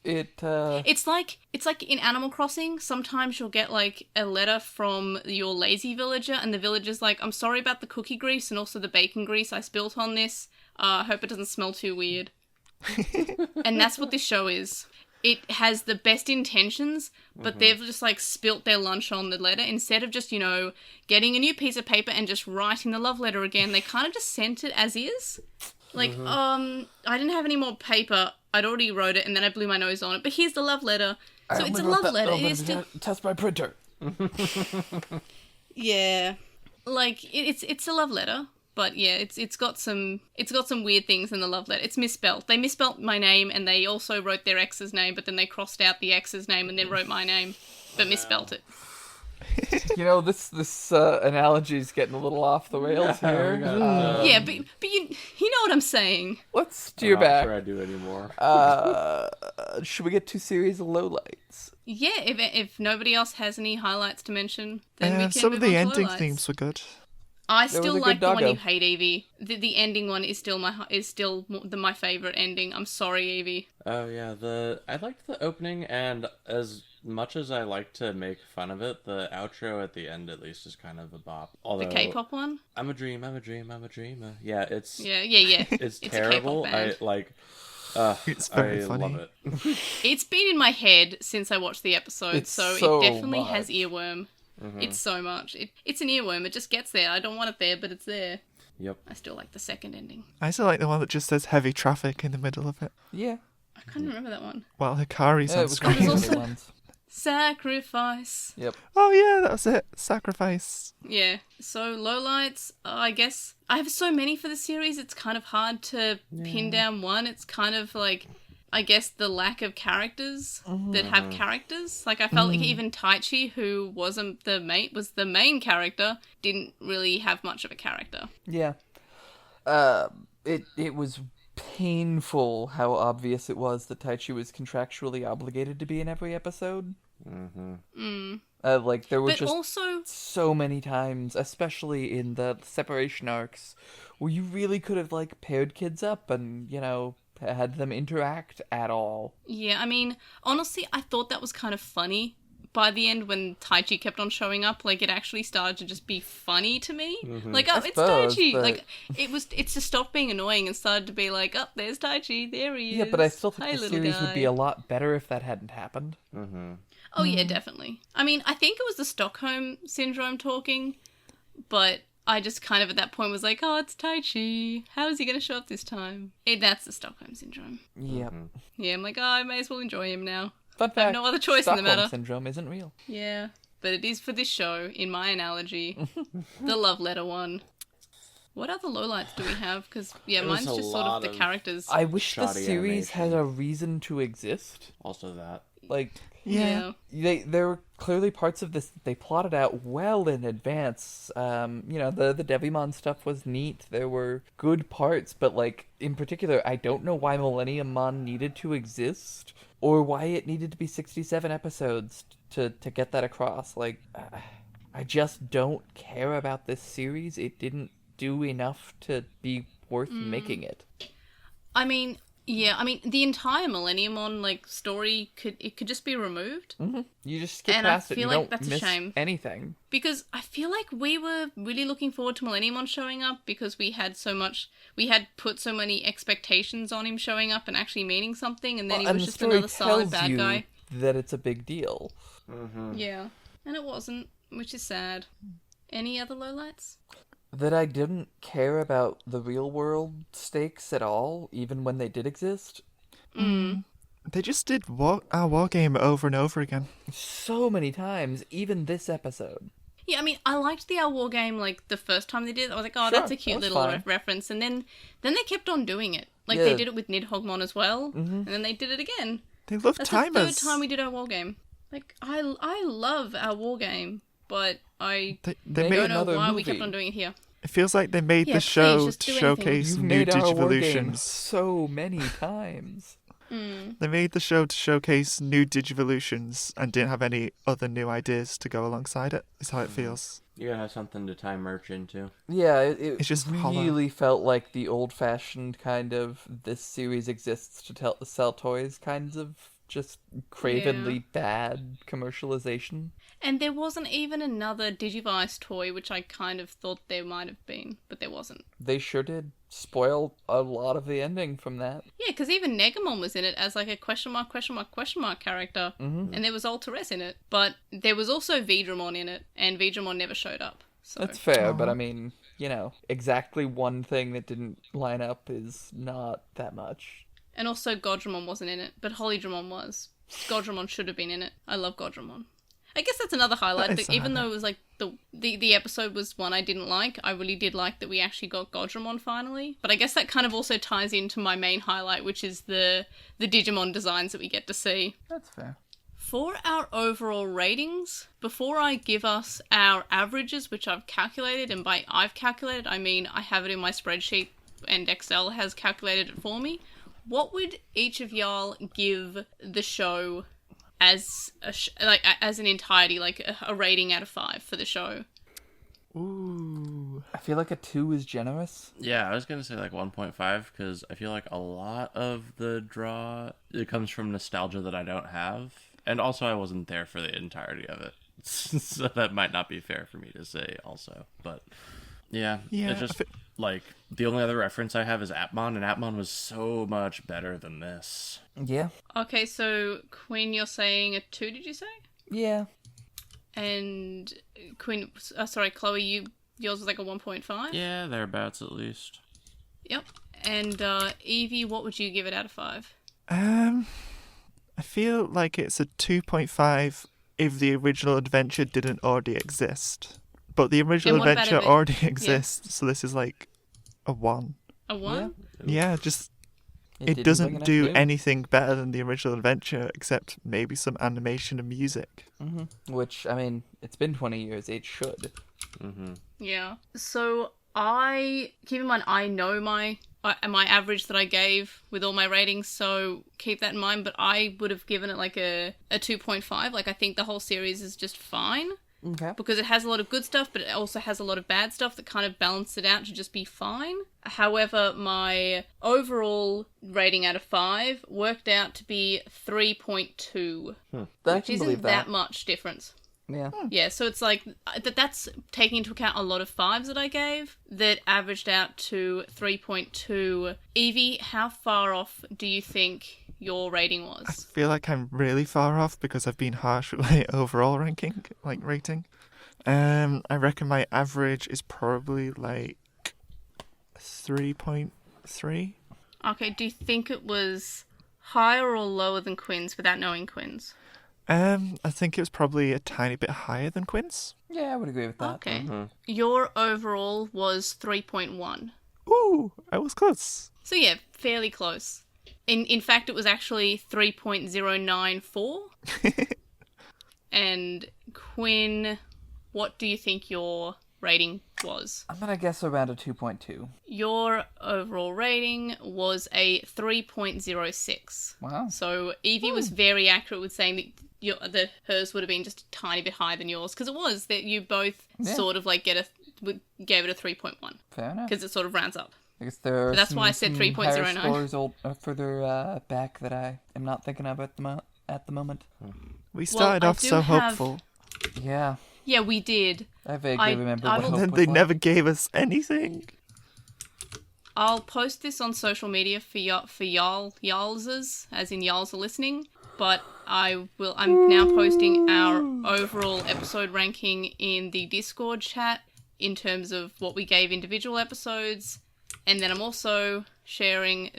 Speaker 1: It's like in Animal Crossing, sometimes you'll get like a letter from your lazy villager, and the villager's like, I'm sorry about the cookie grease and also the bacon grease I spilt on this. I hope it doesn't smell too weird. And that's what this show is. It has the best intentions, but they've just like spilt their lunch on the letter. Instead of just, you know, getting a new piece of paper and just writing the love letter again, they kind of just sent it as is. Like, I didn't have any more paper. I'd already wrote it and then I blew my nose on it. But here's the love letter. So it's a love letter. It is still...
Speaker 3: Test my printer.
Speaker 1: Yeah. Like, it's a love letter. But yeah, it's got some weird things in the love letter. It's misspelled. They misspelled my name, and they also wrote their ex's name, but then they crossed out the ex's name and then wrote my name. but misspelt it.
Speaker 3: You know, this analogy's getting a little off the rails here.
Speaker 1: Yeah, but you know what I'm saying.
Speaker 3: Let's steer
Speaker 2: I'm
Speaker 3: back.
Speaker 2: not sure I do anymore.
Speaker 3: Should we get to series of lowlights?
Speaker 1: Yeah, if nobody else has any highlights to mention, then we can
Speaker 5: Some
Speaker 1: move
Speaker 5: of the
Speaker 1: on to
Speaker 5: ending
Speaker 1: lowlights.
Speaker 5: themes were good.
Speaker 1: I
Speaker 3: There
Speaker 1: still
Speaker 3: was a
Speaker 1: like
Speaker 3: good
Speaker 1: the one
Speaker 3: doggo.
Speaker 1: you hate, Evie. The ending one is still my favorite ending. I'm sorry, Evie.
Speaker 2: Oh yeah, I liked the opening, and as much as I like to make fun of it, the outro at the end at least is kind of a bop. Although,
Speaker 1: The K-pop one.
Speaker 2: I'm a dream, I'm a dream, I'm a dreamer. Yeah, it's
Speaker 1: Yeah.
Speaker 2: it's
Speaker 1: It's a
Speaker 2: terrible.
Speaker 1: K-pop band.
Speaker 2: I like.
Speaker 5: It's very
Speaker 2: I
Speaker 5: funny.
Speaker 2: love it.
Speaker 1: It's been in my head since I watched the episode,
Speaker 3: It's
Speaker 1: so
Speaker 3: so
Speaker 1: it definitely
Speaker 3: much.
Speaker 1: has earworm.
Speaker 2: Mm-hmm.
Speaker 1: It's so much. It's an earworm. It just gets there. I don't want it there, but it's there.
Speaker 2: Yep.
Speaker 1: I still like the second ending.
Speaker 5: I still like the one that just says heavy traffic in the middle of it.
Speaker 3: Yeah.
Speaker 1: I can't remember that one.
Speaker 5: While Hikari's
Speaker 3: Yeah,
Speaker 5: on
Speaker 3: it was
Speaker 5: screen.
Speaker 3: one of
Speaker 1: also-
Speaker 3: the ones.
Speaker 1: Sacrifice.
Speaker 3: Yep.
Speaker 5: Oh yeah, that was it. Sacrifice.
Speaker 1: Yeah. So lowlights, I guess I have so many for the series. It's kind of hard to pin down one. It's kind of like, I guess, the lack of characters that have characters. Like I felt like even Taichi, who wasn't the main character, didn't really have much of a character.
Speaker 3: Yeah. It was painful how obvious it was that Taichi was contractually obligated to be in every episode. Like there were
Speaker 1: But
Speaker 3: just
Speaker 1: also,
Speaker 3: so many times, especially in the separation arcs, where you really could have like paired kids up and, you know, had them interact at all.
Speaker 1: yeah, I mean, honestly, I thought that was kind of funny. By the end, when Taichi kept on showing up, like, it actually started to just be funny to me. Like, oh,
Speaker 3: I
Speaker 1: it's
Speaker 3: suppose,
Speaker 1: Taichi!
Speaker 3: but-
Speaker 1: Like, it's just stopped being annoying and started to be like, oh, there's Taichi, there he is.
Speaker 3: Yeah, but I still think
Speaker 1: Hi,
Speaker 3: the
Speaker 1: little
Speaker 3: series would be
Speaker 1: guy."
Speaker 3: a lot better if that hadn't happened.
Speaker 1: Oh, yeah, definitely. I mean, I think it was the Stockholm Syndrome talking, but I just kind of at that point was like, oh, it's Taichi. How is he going to show up this time? That's the Stockholm Syndrome.
Speaker 3: Yep.
Speaker 1: Yeah, I'm like, oh, I may as well enjoy him now.
Speaker 3: Fun
Speaker 1: I have
Speaker 3: fact,
Speaker 1: no other choice in the
Speaker 3: Stockholm
Speaker 1: matter.
Speaker 3: Syndrome isn't real.
Speaker 1: Yeah, but it is for this show, in my analogy. The love letter one. What other lowlights do we have? Because, yeah,
Speaker 2: There was
Speaker 1: mine's
Speaker 2: a
Speaker 1: just sort of
Speaker 2: lot
Speaker 1: the
Speaker 2: of-
Speaker 1: characters.
Speaker 3: I wish the
Speaker 2: Shoddy
Speaker 3: series had
Speaker 2: animation.
Speaker 3: a reason to exist.
Speaker 2: Also that.
Speaker 3: Like,
Speaker 5: Yeah.
Speaker 3: there were clearly parts of this that they plotted out well in advance. You know, the Devimon stuff was neat. There were good parts, but like in particular, I don't know why Millennium Mon needed to exist or why it needed to be 67 episodes to get that across. Like, I just don't care about this series. It didn't do enough to be worth making it.
Speaker 1: I mean, yeah, I mean, the entire Millennium on, like, story could just be removed.
Speaker 3: You just skip
Speaker 1: And I
Speaker 3: past it.
Speaker 1: feel
Speaker 3: You
Speaker 1: like
Speaker 3: don't
Speaker 1: that's a
Speaker 3: miss
Speaker 1: shame.
Speaker 3: anything.
Speaker 1: Because I feel like we were really looking forward to Millennium on showing up because we had put so many expectations on him showing up and actually meaning something, and then he
Speaker 3: and
Speaker 1: was
Speaker 3: the
Speaker 1: just
Speaker 3: story
Speaker 1: another silent
Speaker 3: tells
Speaker 1: bad
Speaker 3: you
Speaker 1: guy.
Speaker 3: that it's a big deal.
Speaker 1: Yeah, and it wasn't, which is sad. Any other lowlights?
Speaker 3: That I didn't care about the real world stakes at all, even when they did exist.
Speaker 5: They just did our war game over and over again.
Speaker 3: So many times, even this episode.
Speaker 1: Yeah, I mean, I liked the Our War game, like, the first time they did it. I was like, oh,
Speaker 3: Sure,
Speaker 1: that's a
Speaker 3: that
Speaker 1: cute
Speaker 3: was
Speaker 1: little
Speaker 3: fine.
Speaker 1: reference. And then they kept on doing it. Like,
Speaker 3: Yeah.
Speaker 1: they did it with Nidhoggmon as well. And then they did it again.
Speaker 5: They love
Speaker 1: That's
Speaker 5: timers.
Speaker 1: the third time we did our war game. Like, I love our war game, but I
Speaker 5: They
Speaker 3: Make
Speaker 5: made
Speaker 1: don't know
Speaker 3: another
Speaker 1: why we kept
Speaker 3: movie.
Speaker 1: on doing it here.
Speaker 5: It feels like they made
Speaker 1: Yeah,
Speaker 5: the
Speaker 1: please,
Speaker 5: show
Speaker 1: just
Speaker 5: to
Speaker 1: do anything.
Speaker 5: showcase
Speaker 3: You've
Speaker 5: new
Speaker 3: made our war game
Speaker 5: Digivolutions.
Speaker 3: so many times.
Speaker 5: They made the show to showcase new Digivolutions and didn't have any other new ideas to go alongside it. Is how it feels.
Speaker 2: You gotta have something to tie merch into.
Speaker 3: Yeah,
Speaker 5: It's just
Speaker 3: really felt like the old-fashioned kind of this series exists to sell toys kinds of just cravenly bad commercialization.
Speaker 1: And there wasn't even another Digivice toy, which I kind of thought there might have been, but there wasn't.
Speaker 3: They sure did spoil a lot of the ending from that.
Speaker 1: Yeah, because even Negamon was in it as like a question mark character, and there was Alteress in it, but there was also Vidramon in it, and Vidramon never showed up. So
Speaker 3: That's fair, but I mean, you know, exactly one thing that didn't line up is not that much.
Speaker 1: And also Godramon wasn't in it, but Holydramon was. Godramon should have been in it. I love Godramon. I guess that's another highlight.
Speaker 5: That is
Speaker 1: That
Speaker 5: a
Speaker 1: even though
Speaker 5: highlight.
Speaker 1: it was like the episode was one I didn't like, I really did like that we actually got Godramon finally. But I guess that kind of also ties into my main highlight, which is the Digimon designs that we get to see.
Speaker 3: That's fair.
Speaker 1: For our overall ratings, before I give us our averages, which I've calculated, and by I've calculated, I mean I have it in my spreadsheet and Excel has calculated it for me, what would each of y'all give the show as as an entirety, like a rating out of 5 for the show?
Speaker 5: Ooh.
Speaker 3: I feel like a 2 is generous.
Speaker 4: Yeah, I was gonna say like 1.5 because I feel like a lot of the draw it comes from nostalgia that I don't have, and also I wasn't there for the entirety of it, so that might not be fair for me to say also. But yeah, it's just like the only other reference I have is Atmon, and Atmon was so much better than this.
Speaker 3: Yeah.
Speaker 1: Okay, so Quinn, you're saying a 2, did you say?
Speaker 3: Yeah.
Speaker 1: And Quinn, Chloe, yours was like a 1.5?
Speaker 4: Yeah, thereabouts at least.
Speaker 1: Yep. And Evie, what would you give it out of 5?
Speaker 5: I feel like it's a 2.5 if the original adventure didn't already exist. But the original
Speaker 1: what about
Speaker 5: adventure
Speaker 1: if it-
Speaker 5: already exists, so this is like a 1.
Speaker 1: A 1?
Speaker 5: Yeah, just it
Speaker 3: didn't bring
Speaker 5: doesn't
Speaker 3: enough
Speaker 5: do
Speaker 3: new.
Speaker 5: anything better than the original adventure, except maybe some animation and music.
Speaker 3: Which, I mean, it's been 20 years. It should.
Speaker 1: Yeah. So keep in mind, I know my average that I gave with all my ratings, so keep that in mind, but I would have given it like a 2.5. Like, I think the whole series is just fine.
Speaker 3: Okay.
Speaker 1: Because it has a lot of good stuff, but it also has a lot of bad stuff that kind of balance it out to just be fine. However, my overall rating out of 5 worked out to be 3.2,
Speaker 3: I
Speaker 1: which
Speaker 3: can
Speaker 1: isn't
Speaker 3: believe
Speaker 1: that
Speaker 3: that.
Speaker 1: much difference.
Speaker 3: Yeah.
Speaker 1: Yeah, so it's like, that's taking into account a lot of 5s that I gave, that averaged out to 3.2. Evie, how far off do you think your rating
Speaker 5: I
Speaker 1: was?
Speaker 5: feel like I'm really far off because I've been harsh with my overall rating. I reckon my average is probably like 3.3.
Speaker 1: Okay, do you think it was higher or lower than Quinn's without knowing Quinn's?
Speaker 5: I think it was probably a tiny bit higher than Quinn's.
Speaker 3: Yeah, I would agree with that.
Speaker 1: Okay. Your overall was 3.1.
Speaker 5: Ooh, I was close.
Speaker 1: So yeah, fairly close. In fact, it was actually 3.094. And Quinn, what do you think your rating was?
Speaker 3: I'm gonna guess around a 2.2.
Speaker 1: Your overall rating was a 3.06.
Speaker 3: Wow.
Speaker 1: So Evie was very accurate with saying that hers would have been just a tiny bit higher than yours, because it was that you both sort of like gave it a 3.1
Speaker 3: Fair enough.
Speaker 1: because it sort of rounds up.
Speaker 3: I guess there are
Speaker 1: that's why I said
Speaker 3: some
Speaker 1: 3.09.
Speaker 3: higher scores further back that I am not thinking of at the moment.
Speaker 5: We started off
Speaker 1: do
Speaker 5: so
Speaker 1: have-
Speaker 5: hopeful,
Speaker 3: Yeah,
Speaker 1: Yeah, we did.
Speaker 3: I vaguely remember
Speaker 1: I
Speaker 3: what
Speaker 1: will-
Speaker 3: hope
Speaker 5: and then
Speaker 3: was
Speaker 5: they
Speaker 3: like.
Speaker 5: never gave us anything.
Speaker 1: I'll post this on social media for y'allses, as in y'alls are listening. But I'm now posting our overall episode ranking in the Discord chat in terms of what we gave individual episodes, and then I'm also sharing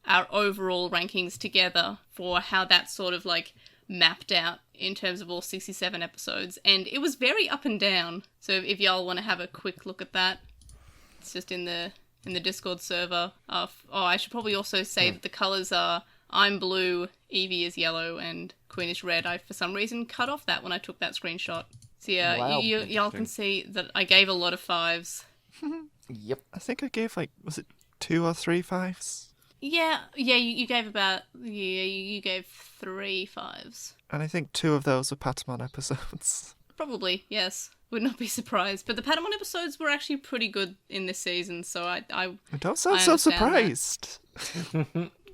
Speaker 1: our overall rankings together for how that sort of like mapped out in terms of all 67 episodes, and it was very up and down. So if y'all want to have a quick look at that, it's just in the Discord server. I should probably also say that the colours are: I'm blue, Evie is yellow, and Quinn is red. I, for some reason, cut off that when I took that screenshot. So yeah,
Speaker 3: Wow.
Speaker 1: y'all can see that I gave a lot of 5s.
Speaker 3: Yep.
Speaker 5: I think I gave was it 2 or 3 5s?
Speaker 1: Yeah, you gave you gave 3 5s.
Speaker 5: And I think 2 of those were Patamon episodes.
Speaker 1: Probably, yes. Would not be surprised. But the Patamon episodes were actually pretty good in this season, so I
Speaker 5: Don't sound
Speaker 1: I
Speaker 5: so
Speaker 1: understand that.
Speaker 5: surprised.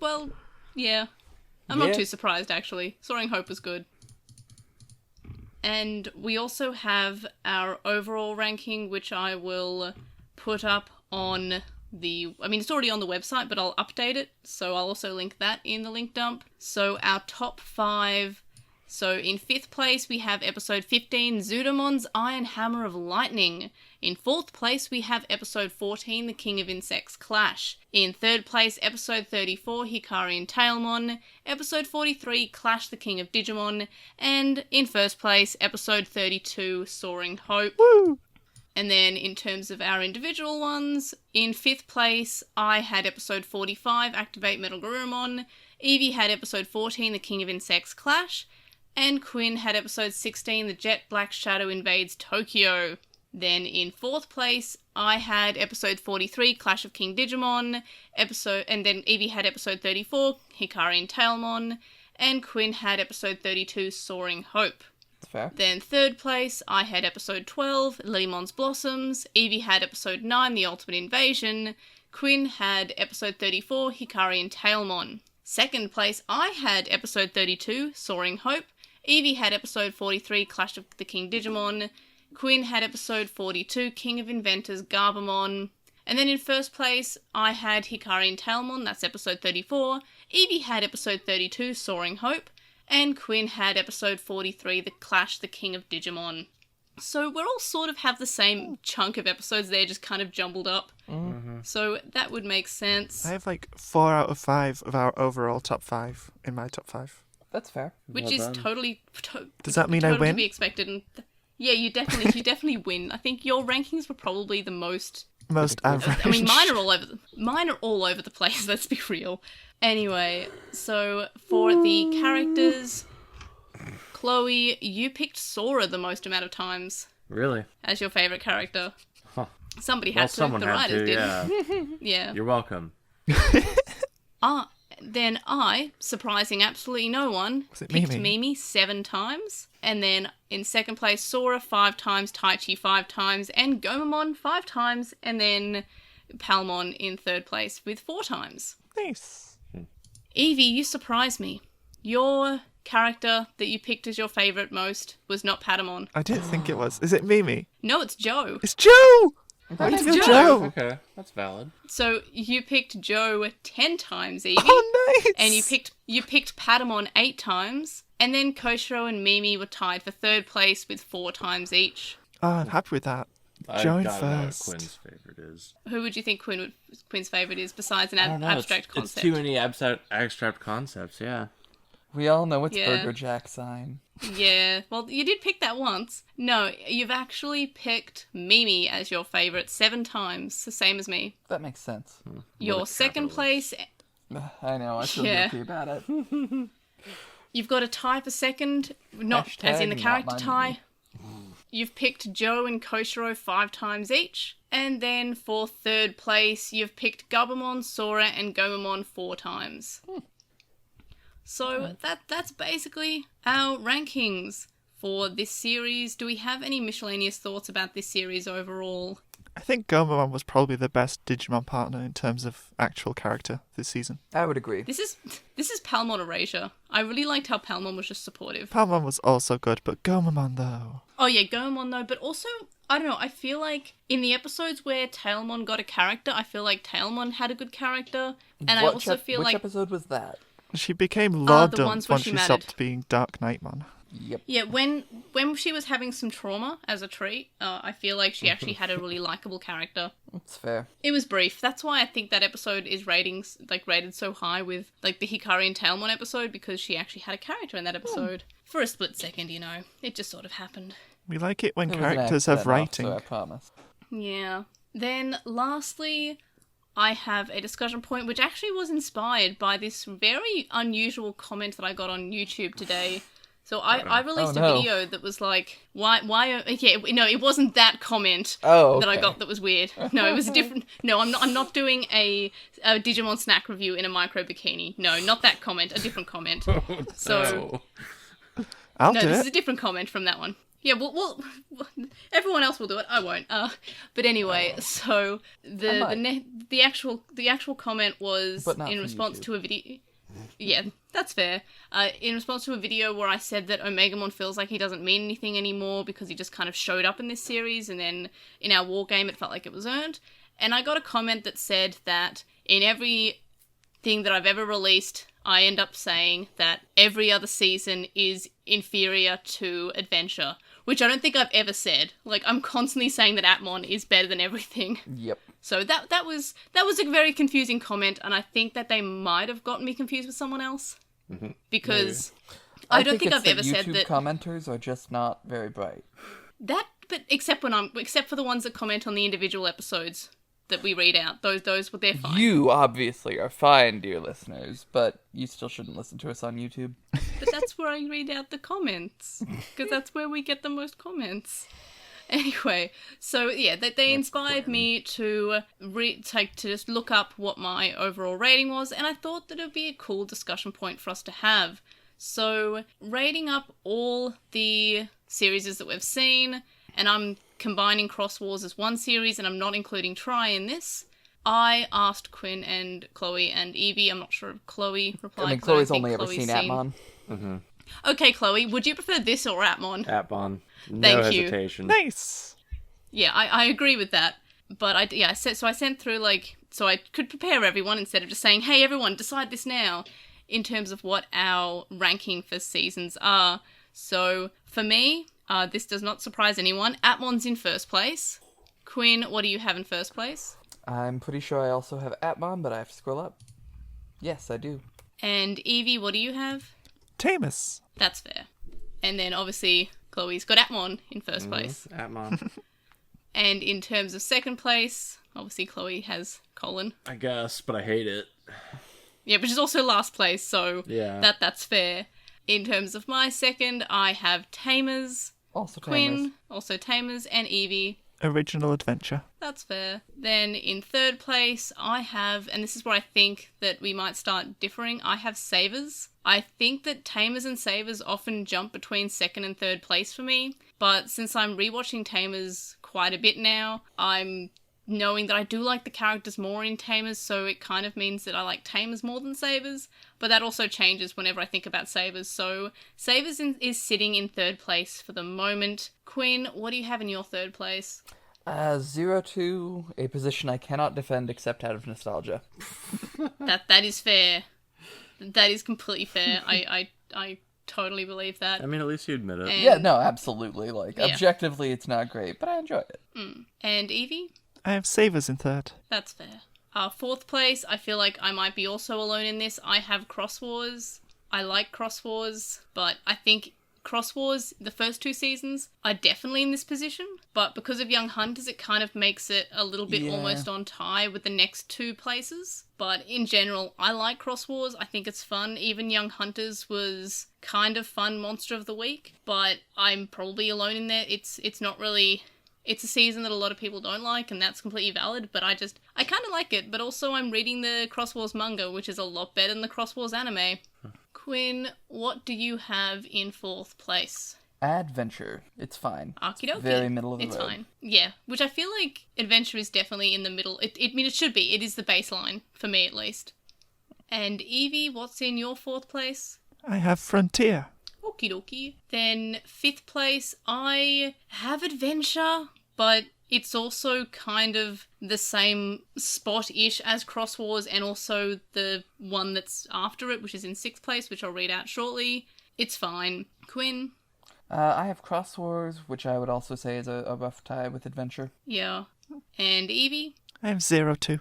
Speaker 1: well, yeah. I'm
Speaker 3: Yeah.
Speaker 1: not too surprised, actually. Soaring Hope was good. And we also have our overall ranking, which I will put up on it's already on the website, but I'll update it, so I'll also link that in the link dump. So our top 5. So in 5th place, we have episode 15, Zudamon's Iron Hammer of Lightning. In 4th place, we have episode 14, The King of Insects Clash. In 3rd place, episode 34, Hikari and Tailmon. Episode 43, Clash the King of Digimon. And in 1st place, episode 32, Soaring Hope.
Speaker 5: Woo!
Speaker 1: And then in terms of our individual ones, in 5th place, I had episode 45, Activate Metal Garurumon. Evie had episode 14, The King of Insects Clash. And Quinn had episode 16, The Jet Black Shadow Invades Tokyo. Then in 4th place, I had episode 43, Clash of King Digimon, and then Evie had episode 34, Hikari and Tailmon, and Quinn had episode 32, Soaring Hope.
Speaker 3: That's fair.
Speaker 1: Then 3rd place, I had episode 12, Lilymon's Blossoms, Evie had episode 9, The Ultimate Invasion, Quinn had episode 34, Hikari and Tailmon. 2nd place, I had episode 32, Soaring Hope, Evie had episode 43, Clash of the King Digimon, Quinn had episode 42, King of Inventors, Garbamon. And then in 1st place, I had Hikari and Tailmon, that's episode 34. Evie had episode 32, Soaring Hope. And Quinn had episode 43, The Clash, the King of Digimon. So we're all sort of have the same chunk of episodes there, just kind of jumbled up.
Speaker 3: Mm-hmm.
Speaker 1: So that would make sense.
Speaker 5: I have like 4 out of 5 of our overall top 5 in my top 5.
Speaker 3: That's fair.
Speaker 1: Which
Speaker 2: Well
Speaker 1: is
Speaker 2: done.
Speaker 1: totally...
Speaker 5: Does that mean I
Speaker 1: totally
Speaker 5: win?
Speaker 1: to be expected. And yeah, you definitely win. I think your rankings were probably the most...
Speaker 5: Most average.
Speaker 1: I mean, mine are all over the place, let's be real. Anyway, so for the characters, Chloe, you picked Sora the most amount of times
Speaker 2: Really?
Speaker 1: as your favourite character.
Speaker 2: Huh.
Speaker 1: Somebody
Speaker 2: Well,
Speaker 1: had to,
Speaker 2: someone
Speaker 1: the
Speaker 2: had
Speaker 1: writers
Speaker 2: to,
Speaker 1: did.
Speaker 2: yeah.
Speaker 1: Yeah.
Speaker 2: You're welcome.
Speaker 1: Then I, surprising absolutely no one,
Speaker 5: Was it
Speaker 1: picked
Speaker 5: Mimi?
Speaker 1: Mimi 7 times. And then in 2nd place, Sora 5 times, Taichi 5 times, and Gomamon 5 times, and then Palmon in 3rd place with 4 times.
Speaker 5: Nice.
Speaker 1: Evie, you surprised me. Your character that you picked as your favourite most was not Patamon.
Speaker 5: I didn't think it was. Is it Mimi?
Speaker 1: No, it's Joe.
Speaker 5: It's Joe!
Speaker 1: It's
Speaker 5: It's
Speaker 1: Joe.
Speaker 5: Joe!
Speaker 2: Okay, that's valid.
Speaker 1: So you picked Joe 10 times, Evie.
Speaker 5: Oh, nice!
Speaker 1: And you picked Patamon 8 times, and then Koshiro and Mimi were tied for 3rd place with 4 times each.
Speaker 5: Oh, I'm happy with that.
Speaker 2: I
Speaker 5: Join
Speaker 2: gotta know what
Speaker 5: first.
Speaker 2: Quinn's favorite is.
Speaker 1: Who would you think Quinn's favourite is besides an
Speaker 2: I don't know.
Speaker 1: abstract
Speaker 2: It's
Speaker 1: concept?
Speaker 2: too many abstract concepts, yeah.
Speaker 3: We all know it's
Speaker 1: Yeah.
Speaker 3: Burger Jack sign.
Speaker 1: Yeah, well, you did pick that once. No, you've actually picked Mimi as your favourite 7 times, the same as me.
Speaker 3: That makes sense.
Speaker 1: Your
Speaker 2: a
Speaker 1: 2nd place,
Speaker 3: I know, I feel
Speaker 1: Yeah.
Speaker 3: guilty about it.
Speaker 1: you've got a tie for 2nd, not as in the
Speaker 3: Hashtag
Speaker 1: character
Speaker 3: not my
Speaker 1: tie. You've picked Joe and Koshiro 5 times each. And then for 3rd place, you've picked Gabumon, Sora, and Gomamon 4 times. So that's basically our rankings for this series. Do we have any miscellaneous thoughts about this series overall?
Speaker 5: I think Gomamon was probably the best Digimon partner in terms of actual character this season.
Speaker 3: I would agree.
Speaker 1: This is Palmon erasure. I really liked how Palmon was just supportive.
Speaker 5: Palmon was also good, but Gomamon though.
Speaker 1: Oh yeah, Gomamon though, but also, I don't know, I feel like in the episodes where Tailmon got a character, I feel like Tailmon had a good character, and I also feel
Speaker 3: which
Speaker 1: like...
Speaker 3: episode was that?
Speaker 5: She became
Speaker 1: the
Speaker 5: Lordum
Speaker 1: ones where
Speaker 5: once
Speaker 1: she
Speaker 5: she
Speaker 1: mattered.
Speaker 5: stopped being Dark Knightmon.
Speaker 3: Yep.
Speaker 1: Yeah, when she was having some trauma as a treat, I feel like she actually had a really likable character.
Speaker 3: That's fair.
Speaker 1: It was brief. That's why I think that episode is rated so high with like the Hikari and Tailmon episode, because she actually had a character in that episode. For a split second, you know. It just sort of happened.
Speaker 5: We like it when
Speaker 3: It was an
Speaker 5: characters have
Speaker 3: accident,
Speaker 5: writing.
Speaker 3: also, I promise.
Speaker 1: Yeah. Then lastly, I have a discussion point which actually was inspired by this very unusual comment that I got on YouTube today. So I released
Speaker 3: Oh, no.
Speaker 1: a video that was like, why, yeah, no, it wasn't that comment
Speaker 3: Oh,
Speaker 1: that I
Speaker 3: okay.
Speaker 1: got that was weird. No, it was a different, no, I'm not doing a Digimon snack review in a micro bikini. No, not that comment, a different comment. So,
Speaker 5: I'll
Speaker 1: no,
Speaker 5: do
Speaker 1: this
Speaker 5: it.
Speaker 1: is a different comment from that one. Yeah, well, everyone else will do it. I won't. But anyway, so the actual comment was
Speaker 3: But not
Speaker 1: in
Speaker 3: from
Speaker 1: response
Speaker 3: YouTube.
Speaker 1: to a video. Yeah, that's fair. In response to a video where I said that Omegamon feels like he doesn't mean anything anymore because he just kind of showed up in this series, and then in our war game it felt like it was earned. And I got a comment that said that in every thing that I've ever released, I end up saying that every other season is inferior to Adventure, which I don't think I've ever said. Like, I'm constantly saying that Atmon is better than everything.
Speaker 3: Yep.
Speaker 1: So that was a very confusing comment, and I think that they might have gotten me confused with someone else. Because I don't think
Speaker 3: it's
Speaker 1: I've
Speaker 3: that
Speaker 1: ever said
Speaker 3: YouTube
Speaker 1: that
Speaker 3: commenters are just not very bright.
Speaker 1: but except for the ones that comment on the individual episodes. that we read out. Those they're fine.
Speaker 3: You obviously are fine, dear listeners, but you still shouldn't listen to us on YouTube.
Speaker 1: But that's where I read out the comments, because that's where we get the most comments. Anyway, so yeah, they inspired me to to just look up what my overall rating was, and I thought that it would be a cool discussion point for us to have. So, rating up all the series that we've seen, and I'm combining Cross Wars as one series, and I'm not including Try in this. I asked Quinn and Chloe and Evie. I'm not sure if Chloe replied.
Speaker 3: I mean,
Speaker 1: 'cause don't
Speaker 3: Chloe's
Speaker 1: think
Speaker 3: only ever
Speaker 1: Chloe's
Speaker 3: seen Atmon.
Speaker 2: Mm-hmm.
Speaker 1: Okay, Chloe, would you prefer this or Atmon?
Speaker 2: Atmon. No
Speaker 1: Thank you.
Speaker 2: hesitation.
Speaker 5: Nice.
Speaker 1: Yeah, I agree with that. But I sent through so I could prepare everyone instead of just saying, hey everyone, decide this now, in terms of what our ranking for seasons are. So for me, this does not surprise anyone. Atmon's in first place. Quinn, what do you have in first place?
Speaker 3: I'm pretty sure I also have Atmon, but I have to scroll up. Yes, I do.
Speaker 1: And Evie, what do you have?
Speaker 5: Tamus.
Speaker 1: That's fair. And then obviously Chloe's got Atmon in first place.
Speaker 2: Atmon.
Speaker 1: And in terms of second place, obviously Chloe has Colin.
Speaker 2: I guess, but I hate it.
Speaker 1: Yeah, but she's also last place, so
Speaker 2: Yeah.
Speaker 1: that's fair. In terms of my second, I have Tamers,
Speaker 3: Also
Speaker 1: Quinn, also Tamers, and Evie.
Speaker 5: Original Adventure.
Speaker 1: That's fair. Then in third place, I have, and this is where I think that we might start differing, I have Savers. I think that Tamers and Savers often jump between second and third place for me, but since I'm rewatching Tamers quite a bit now, I'm knowing that I do like the characters more in Tamers, so it kind of means that I like Tamers more than Savers, but that also changes whenever I think about Savers. So Savers is sitting in third place for the moment. Quinn, what do you have in your third place?
Speaker 3: 0-2, a position I cannot defend except out of nostalgia.
Speaker 1: That is fair. That is completely fair. I totally believe that.
Speaker 2: I mean, at least you admit it.
Speaker 1: And,
Speaker 3: Yeah, no, absolutely.
Speaker 1: Yeah.
Speaker 3: Objectively, it's not great, but I enjoy it.
Speaker 1: And Evie?
Speaker 5: I have Savers in third.
Speaker 1: That's fair. Fourth place, I feel like I might be also alone in this. I have Cross Wars. I like Cross Wars, but I think Cross Wars, the first two seasons, are definitely in this position. But because of Young Hunters, it kind of makes it a little bit almost on tie with the next two places. But in general, I like Cross Wars. I think it's fun. Even Young Hunters was kind of fun Monster of the Week, but I'm probably alone in there. It's not really... It's a season that a lot of people don't like, and that's completely valid, but I kind of like it. But also I'm reading the Cross Wars manga, which is a lot better than the Cross Wars anime. Quinn, what do you have in fourth place?
Speaker 3: Adventure. It's fine.
Speaker 1: Okie dokie.
Speaker 3: Very middle of the
Speaker 1: It's
Speaker 3: road.
Speaker 1: fine. Yeah, which I feel like Adventure is definitely in the middle. It should be. It is the baseline, for me at least. And Evie, what's in your fourth place?
Speaker 5: I have Frontier.
Speaker 1: Okie dokie. Then fifth place, I have Adventure, but it's also kind of the same spot-ish as Cross Wars, and also the one that's after it, which is in sixth place, which I'll read out shortly. It's fine. Quinn?
Speaker 3: I have Cross Wars, which I would also say is a rough tie with Adventure.
Speaker 1: Yeah. And Evie?
Speaker 5: I have 0-2.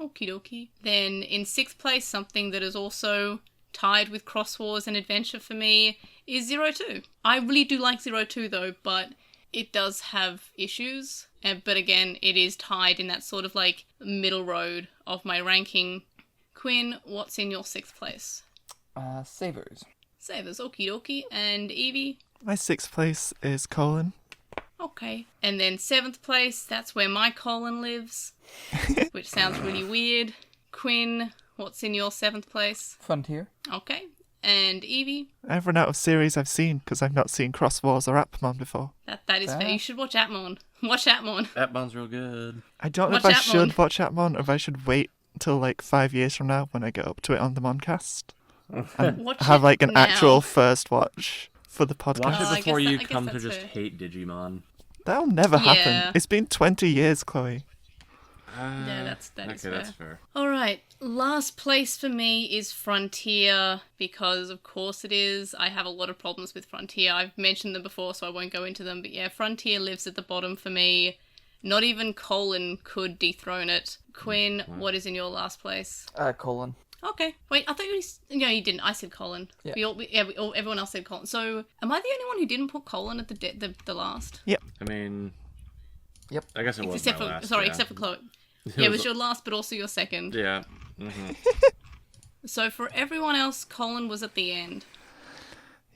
Speaker 1: Okie dokie. Then in sixth place, something that is also tied with Cross Wars and Adventure for me is 0-2. I really do like 0-2 though, but it does have issues. But again, it is tied in that sort of like middle road of my ranking. Quinn, what's in your sixth place?
Speaker 3: Savers.
Speaker 1: Savers, okie dokie. And Evie?
Speaker 5: My sixth place is Colin.
Speaker 1: Okay. And then seventh place, that's where my Colin lives, which sounds really weird. Quinn, what's in your seventh place?
Speaker 3: Frontier.
Speaker 1: Okay. And Evie?
Speaker 5: I've run out of series I've seen because I've not seen Cross Wars or Appmon before.
Speaker 1: That is fair. You should watch Atmon. Watch Atmon.
Speaker 2: Atmon's real good.
Speaker 5: I don't know if
Speaker 1: Watch
Speaker 5: I
Speaker 1: Appmon.
Speaker 5: should watch Appmon or if I should wait until like 5 years from now when I get up to it on the Moncast. And
Speaker 1: Watch
Speaker 5: have
Speaker 1: it
Speaker 5: like an
Speaker 1: now.
Speaker 5: actual first watch for the
Speaker 2: Watch
Speaker 5: podcast.
Speaker 1: Oh, I
Speaker 2: it before
Speaker 1: guess
Speaker 2: you
Speaker 1: I guess
Speaker 2: come to
Speaker 1: that's
Speaker 2: just
Speaker 1: fair.
Speaker 2: hate Digimon.
Speaker 5: That'll never
Speaker 1: Yeah.
Speaker 5: happen. It's been 20 years, Chloe.
Speaker 1: Yeah, that is
Speaker 2: okay,
Speaker 1: fair.
Speaker 2: that's fair.
Speaker 1: Alright, last place for me is Frontier, because of course it is. I have a lot of problems with Frontier. I've mentioned them before, so I won't go into them, but yeah, Frontier lives at the bottom for me. Not even Colin could dethrone it. Quinn, what is in your last place?
Speaker 3: Colon.
Speaker 1: Okay, wait, I thought you... No, you didn't. I said Colin.
Speaker 3: Yeah.
Speaker 1: Everyone else said Colin. So, am I the only one who didn't put Colin at the last?
Speaker 5: Yep.
Speaker 2: I mean...
Speaker 3: Yep.
Speaker 2: I guess it was
Speaker 1: Except
Speaker 2: my
Speaker 1: for...
Speaker 2: last,
Speaker 1: Sorry,
Speaker 2: yeah.
Speaker 1: except for Chloe. Yeah, it was your last, but also your second.
Speaker 2: Yeah. Mm-hmm.
Speaker 1: So for everyone else, Colin was at the end.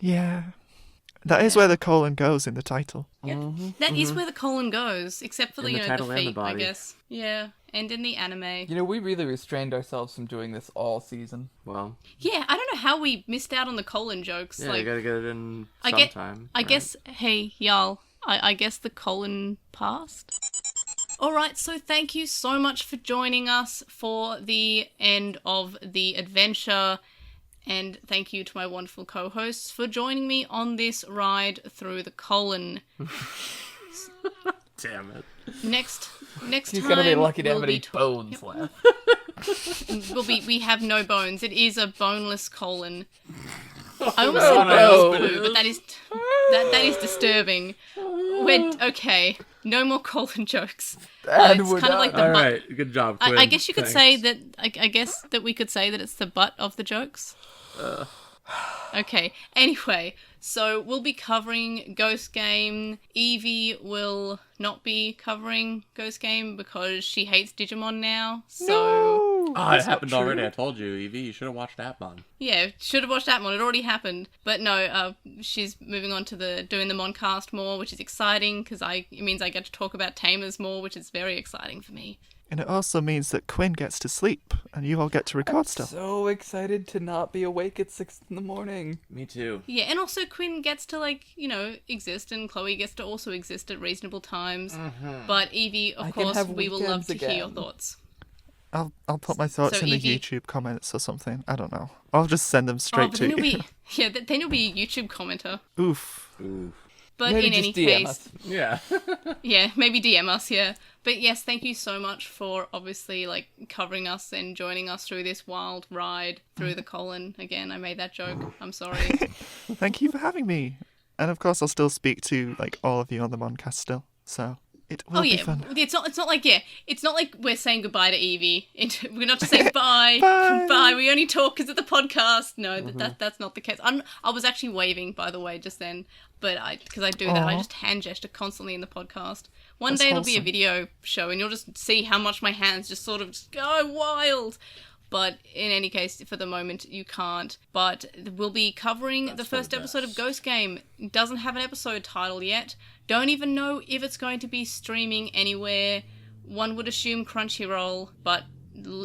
Speaker 5: Yeah. That is where the colon goes in the title.
Speaker 1: Yep. That is where the colon goes, except for
Speaker 2: In
Speaker 1: the,
Speaker 2: the
Speaker 1: the
Speaker 2: title and the
Speaker 1: feet, I
Speaker 2: body.
Speaker 1: guess. Yeah, and in the anime.
Speaker 3: You know, we really restrained ourselves from doing this all season.
Speaker 2: Well,
Speaker 1: Yeah, I don't know how we missed out on the colon jokes.
Speaker 2: yeah,
Speaker 1: like,
Speaker 2: you gotta get it in
Speaker 1: I get-
Speaker 2: sometime.
Speaker 1: I
Speaker 2: right?
Speaker 1: guess, hey, y'all, I guess the colon passed. Alright, so thank you so much for joining us for the end of the adventure. And thank you to my wonderful co-hosts for joining me on this ride through the colon.
Speaker 2: Damn it.
Speaker 1: Next
Speaker 3: She's
Speaker 1: time
Speaker 3: gonna be lucky to have
Speaker 1: we'll
Speaker 3: any
Speaker 1: be
Speaker 3: bones left.
Speaker 1: we have no bones. It is a boneless colon. I almost
Speaker 3: no,
Speaker 1: said
Speaker 3: no.
Speaker 1: boneless poo, but that is disturbing. Okay, no more colon jokes.
Speaker 3: And
Speaker 1: it's
Speaker 3: we're
Speaker 1: kind of
Speaker 3: done.
Speaker 1: like the
Speaker 2: All
Speaker 1: butt.
Speaker 2: right, good job, Quinn.
Speaker 1: I guess you could
Speaker 2: Thanks.
Speaker 1: say that. I guess that we could say that it's the butt of the jokes. Okay. Anyway, so we'll be covering Ghost Game. Evie will not be covering Ghost Game because she hates Digimon now. So
Speaker 2: Oh, it happened already. I told you, Evie. You should have watched Appmon.
Speaker 1: yeah, should have watched that one. It already happened. But no, she's moving on to doing the Moncast more, which is exciting because it means I get to talk about Tamers more, which is very exciting for me.
Speaker 5: And it also means that Quinn gets to sleep and you all get to record stuff.
Speaker 3: So excited to not be awake at 6 in the morning.
Speaker 2: Me too.
Speaker 1: Yeah, and also Quinn gets to, exist, and Chloe gets to also exist at reasonable times. But Evie,
Speaker 3: I
Speaker 1: of
Speaker 3: can
Speaker 1: course,
Speaker 3: have
Speaker 1: we will love
Speaker 3: weekends
Speaker 1: to hear your
Speaker 3: again.
Speaker 1: thoughts.
Speaker 5: I'll put my thoughts
Speaker 1: So
Speaker 5: in the
Speaker 1: Evie-
Speaker 5: YouTube comments or something. I don't know. I'll just send them straight
Speaker 1: but
Speaker 5: to
Speaker 1: then
Speaker 5: you.
Speaker 1: you'll be, then you'll be a YouTube commenter.
Speaker 5: Oof.
Speaker 2: Ooh.
Speaker 1: But
Speaker 3: Maybe
Speaker 1: in any
Speaker 3: just DM
Speaker 1: case,
Speaker 3: us.
Speaker 2: Yeah.
Speaker 1: yeah, maybe DM us, yeah. But yes, thank you so much for obviously covering us and joining us through this wild ride through the colon. Again, I made that joke. I'm sorry.
Speaker 5: Thank you for having me. And of course, I'll still speak to all of you on the Moncast still. So it will
Speaker 1: Oh
Speaker 5: be
Speaker 1: yeah,
Speaker 5: fun.
Speaker 1: it's not like we're saying goodbye to Evie. We're not just saying bye,
Speaker 5: Bye.
Speaker 1: bye. We only talk because of the podcast. No, that's not the case. I was actually waving, by the way, just then, but because I do that, I
Speaker 5: Aw.
Speaker 1: just hand gesture constantly in the podcast. One
Speaker 5: That's
Speaker 1: day it'll be a
Speaker 5: wholesome.
Speaker 1: video show, and you'll just see how much my hands just sort of just go wild. But in any case, for the moment, you can't. But we'll be covering the first episode of Ghost Game. It doesn't have an episode title yet. Don't even know if it's going to be streaming anywhere. One would assume Crunchyroll, but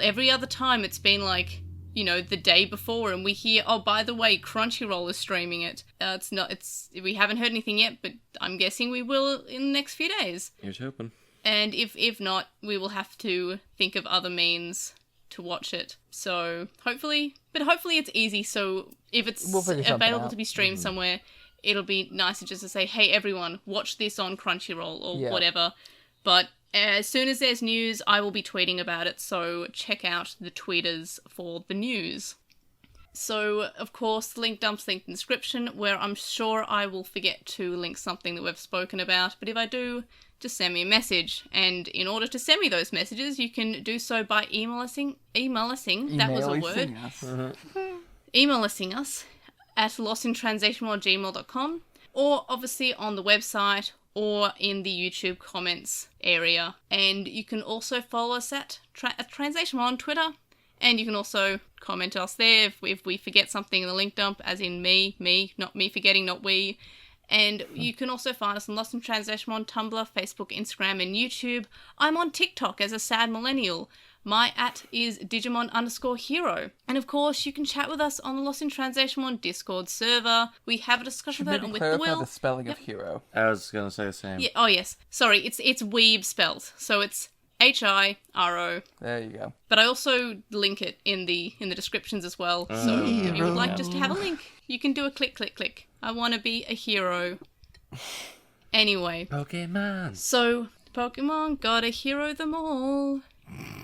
Speaker 1: every other time it's been the day before, and we hear, oh, by the way, Crunchyroll is streaming it. We haven't heard anything yet, but I'm guessing we will in the next few days.
Speaker 2: Here's hoping.
Speaker 1: And if not, we will have to think of other means to watch it. So hopefully it's easy. So if it's
Speaker 3: We'll figure something
Speaker 1: available
Speaker 3: out.
Speaker 1: to be streamed somewhere, it'll be nicer just to say, hey everyone, watch this on Crunchyroll or
Speaker 3: Yeah.
Speaker 1: whatever. But as soon as there's news, I will be tweeting about it. So check out the tweeters for the news. So, of course, link dumps linked in the description, where I'm sure I will forget to link something that we've spoken about. But if I do, just send me a message. And in order to send me those messages, you can do so by emailing, that was a word, emailing us at LostinTranslationmon@gmail.com, or obviously on the website or in the YouTube comments area. And you can also follow us at TranslationMon on Twitter. And you can also comment us there if we forget something in the link dump, as in me, not me forgetting, not we. And you can also find us on Lost in Translation on Tumblr, Facebook, Instagram, and YouTube. I'm on TikTok as a sad millennial. My @ is Digimon_hero. And of course, you can chat with us on the Lost in Translation on Discord server. We have a discussion
Speaker 3: Should
Speaker 1: about it
Speaker 3: maybe
Speaker 1: on With
Speaker 3: clarify
Speaker 1: the Will.
Speaker 3: the spelling of hero.
Speaker 2: I was gonna say the same.
Speaker 1: Yeah, oh yes. Sorry, it's weeb spelt. So it's HIRO.
Speaker 3: There you go.
Speaker 1: But I also link it in the descriptions as well. So if you would like just to have a link, you can do a click, click, click. I want to be a hero. Anyway,
Speaker 2: Pokemon.
Speaker 1: so Pokemon gotta hero them all.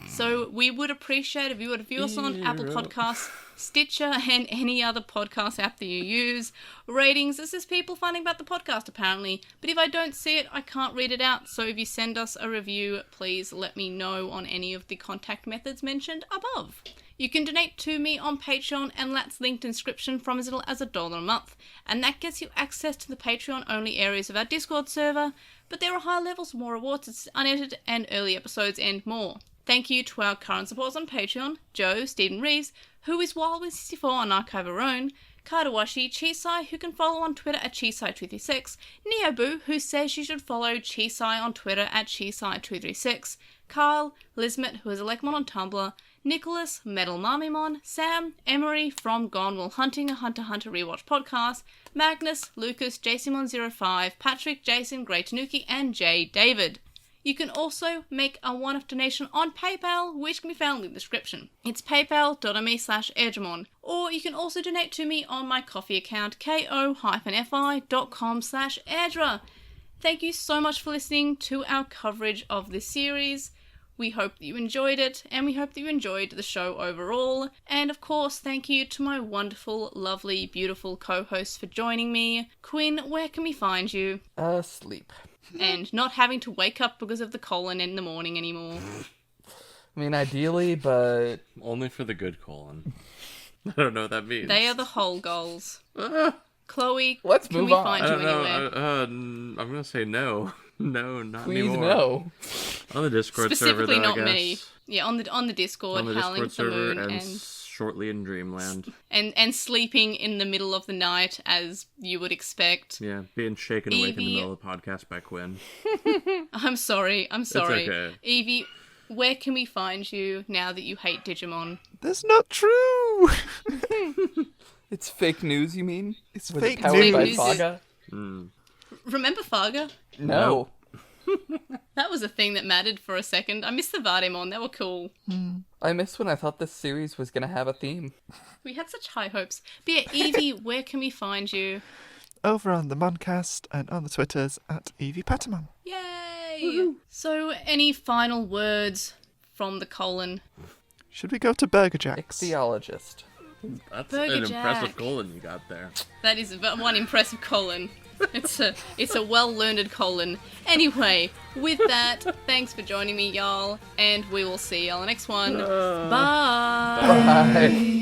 Speaker 1: So we would appreciate if you would view us on Apple Podcasts, Stitcher, and any other podcast app that you use. Ratings, this is people finding about the podcast apparently. But if I don't see it, I can't read it out. So if you send us a review, please let me know on any of the contact methods mentioned above. You can donate to me on Patreon, and that's linked in description, from as little as $1 a month. And that gets you access to the Patreon-only areas of our Discord server, but there are higher levels, more rewards, unedited and early episodes, and more. Thank you to our current supporters on Patreon, Joe, Stephen Reeves, who is Wildwin64 on Archive of Our Own, Kadawashi, Chisai, who can follow on Twitter at Chisai236, Neoboo, who says you should follow Chisai on Twitter at Chisai236, Carl, Lismet, who is a Lekmon on Tumblr, Nicholas, Metal Marmimon, Sam, Emery from Gone While Hunting, a Hunter x Hunter rewatch podcast, Magnus, Lucas, JCMon05, Patrick, Jason, Grey Tanuki, and Jay David. You can also make a one-off donation on PayPal, which can be found in the description. It's paypal.me/Edgemon. Or you can also donate to me on my Ko-fi account, ko-fi.com/Airdra. Thank you so much for listening to our coverage of this series. We hope that you enjoyed it, and we hope that you enjoyed the show overall. And of course, thank you to my wonderful, lovely, beautiful co-hosts for joining me. Quinn, where can we find you?
Speaker 3: Sleep.
Speaker 1: And not having to wake up because of the colon in the morning anymore.
Speaker 3: I mean, ideally, but...
Speaker 4: Only for the good colon. I don't know what that means.
Speaker 1: They are the whole goals. Chloe,
Speaker 3: Let's
Speaker 1: can
Speaker 3: move
Speaker 1: we
Speaker 3: on.
Speaker 1: find
Speaker 4: I
Speaker 1: you
Speaker 4: don't know.
Speaker 1: anywhere?
Speaker 4: I'm gonna say no. No, not
Speaker 3: Please
Speaker 4: anymore.
Speaker 3: no.
Speaker 4: On the Discord
Speaker 1: Specifically
Speaker 4: server, though,
Speaker 1: not
Speaker 4: I guess.
Speaker 1: me. Yeah, on the Discord,
Speaker 4: On the
Speaker 1: howling
Speaker 4: Discord
Speaker 1: at the
Speaker 4: server
Speaker 1: moon
Speaker 4: and shortly in Dreamland.
Speaker 1: and sleeping in the middle of the night as you would expect.
Speaker 4: Yeah, being shaken awake in the
Speaker 1: Evie-
Speaker 4: middle of the podcast by Quinn.
Speaker 1: I'm sorry.
Speaker 4: okay.
Speaker 1: Evie, where can we find you now that you hate Digimon?
Speaker 5: That's not true.
Speaker 3: It's fake news, you mean?
Speaker 5: It's
Speaker 3: Was
Speaker 5: fake
Speaker 3: it powered by
Speaker 5: news.
Speaker 3: Faga?
Speaker 1: Remember Farga?
Speaker 3: No.
Speaker 1: That was a thing that mattered for a second. I miss the Vardemon. They were cool.
Speaker 3: I miss when I thought this series was gonna have a theme.
Speaker 1: We had such high hopes. But yeah, Evie, where can we find you?
Speaker 5: Over on the Moncast and on the Twitters at Evie Patamon.
Speaker 1: Yay! So, any final words from the colon?
Speaker 5: Should we go to Burger Jack's?
Speaker 3: Ichthyologist.
Speaker 4: That's
Speaker 1: Burger
Speaker 4: an
Speaker 1: Jack.
Speaker 4: impressive colon you got there.
Speaker 1: That is one impressive colon. It's a well-learned colon. Anyway, with that, thanks for joining me, y'all, and we will see y'all next one. Bye!
Speaker 3: Bye.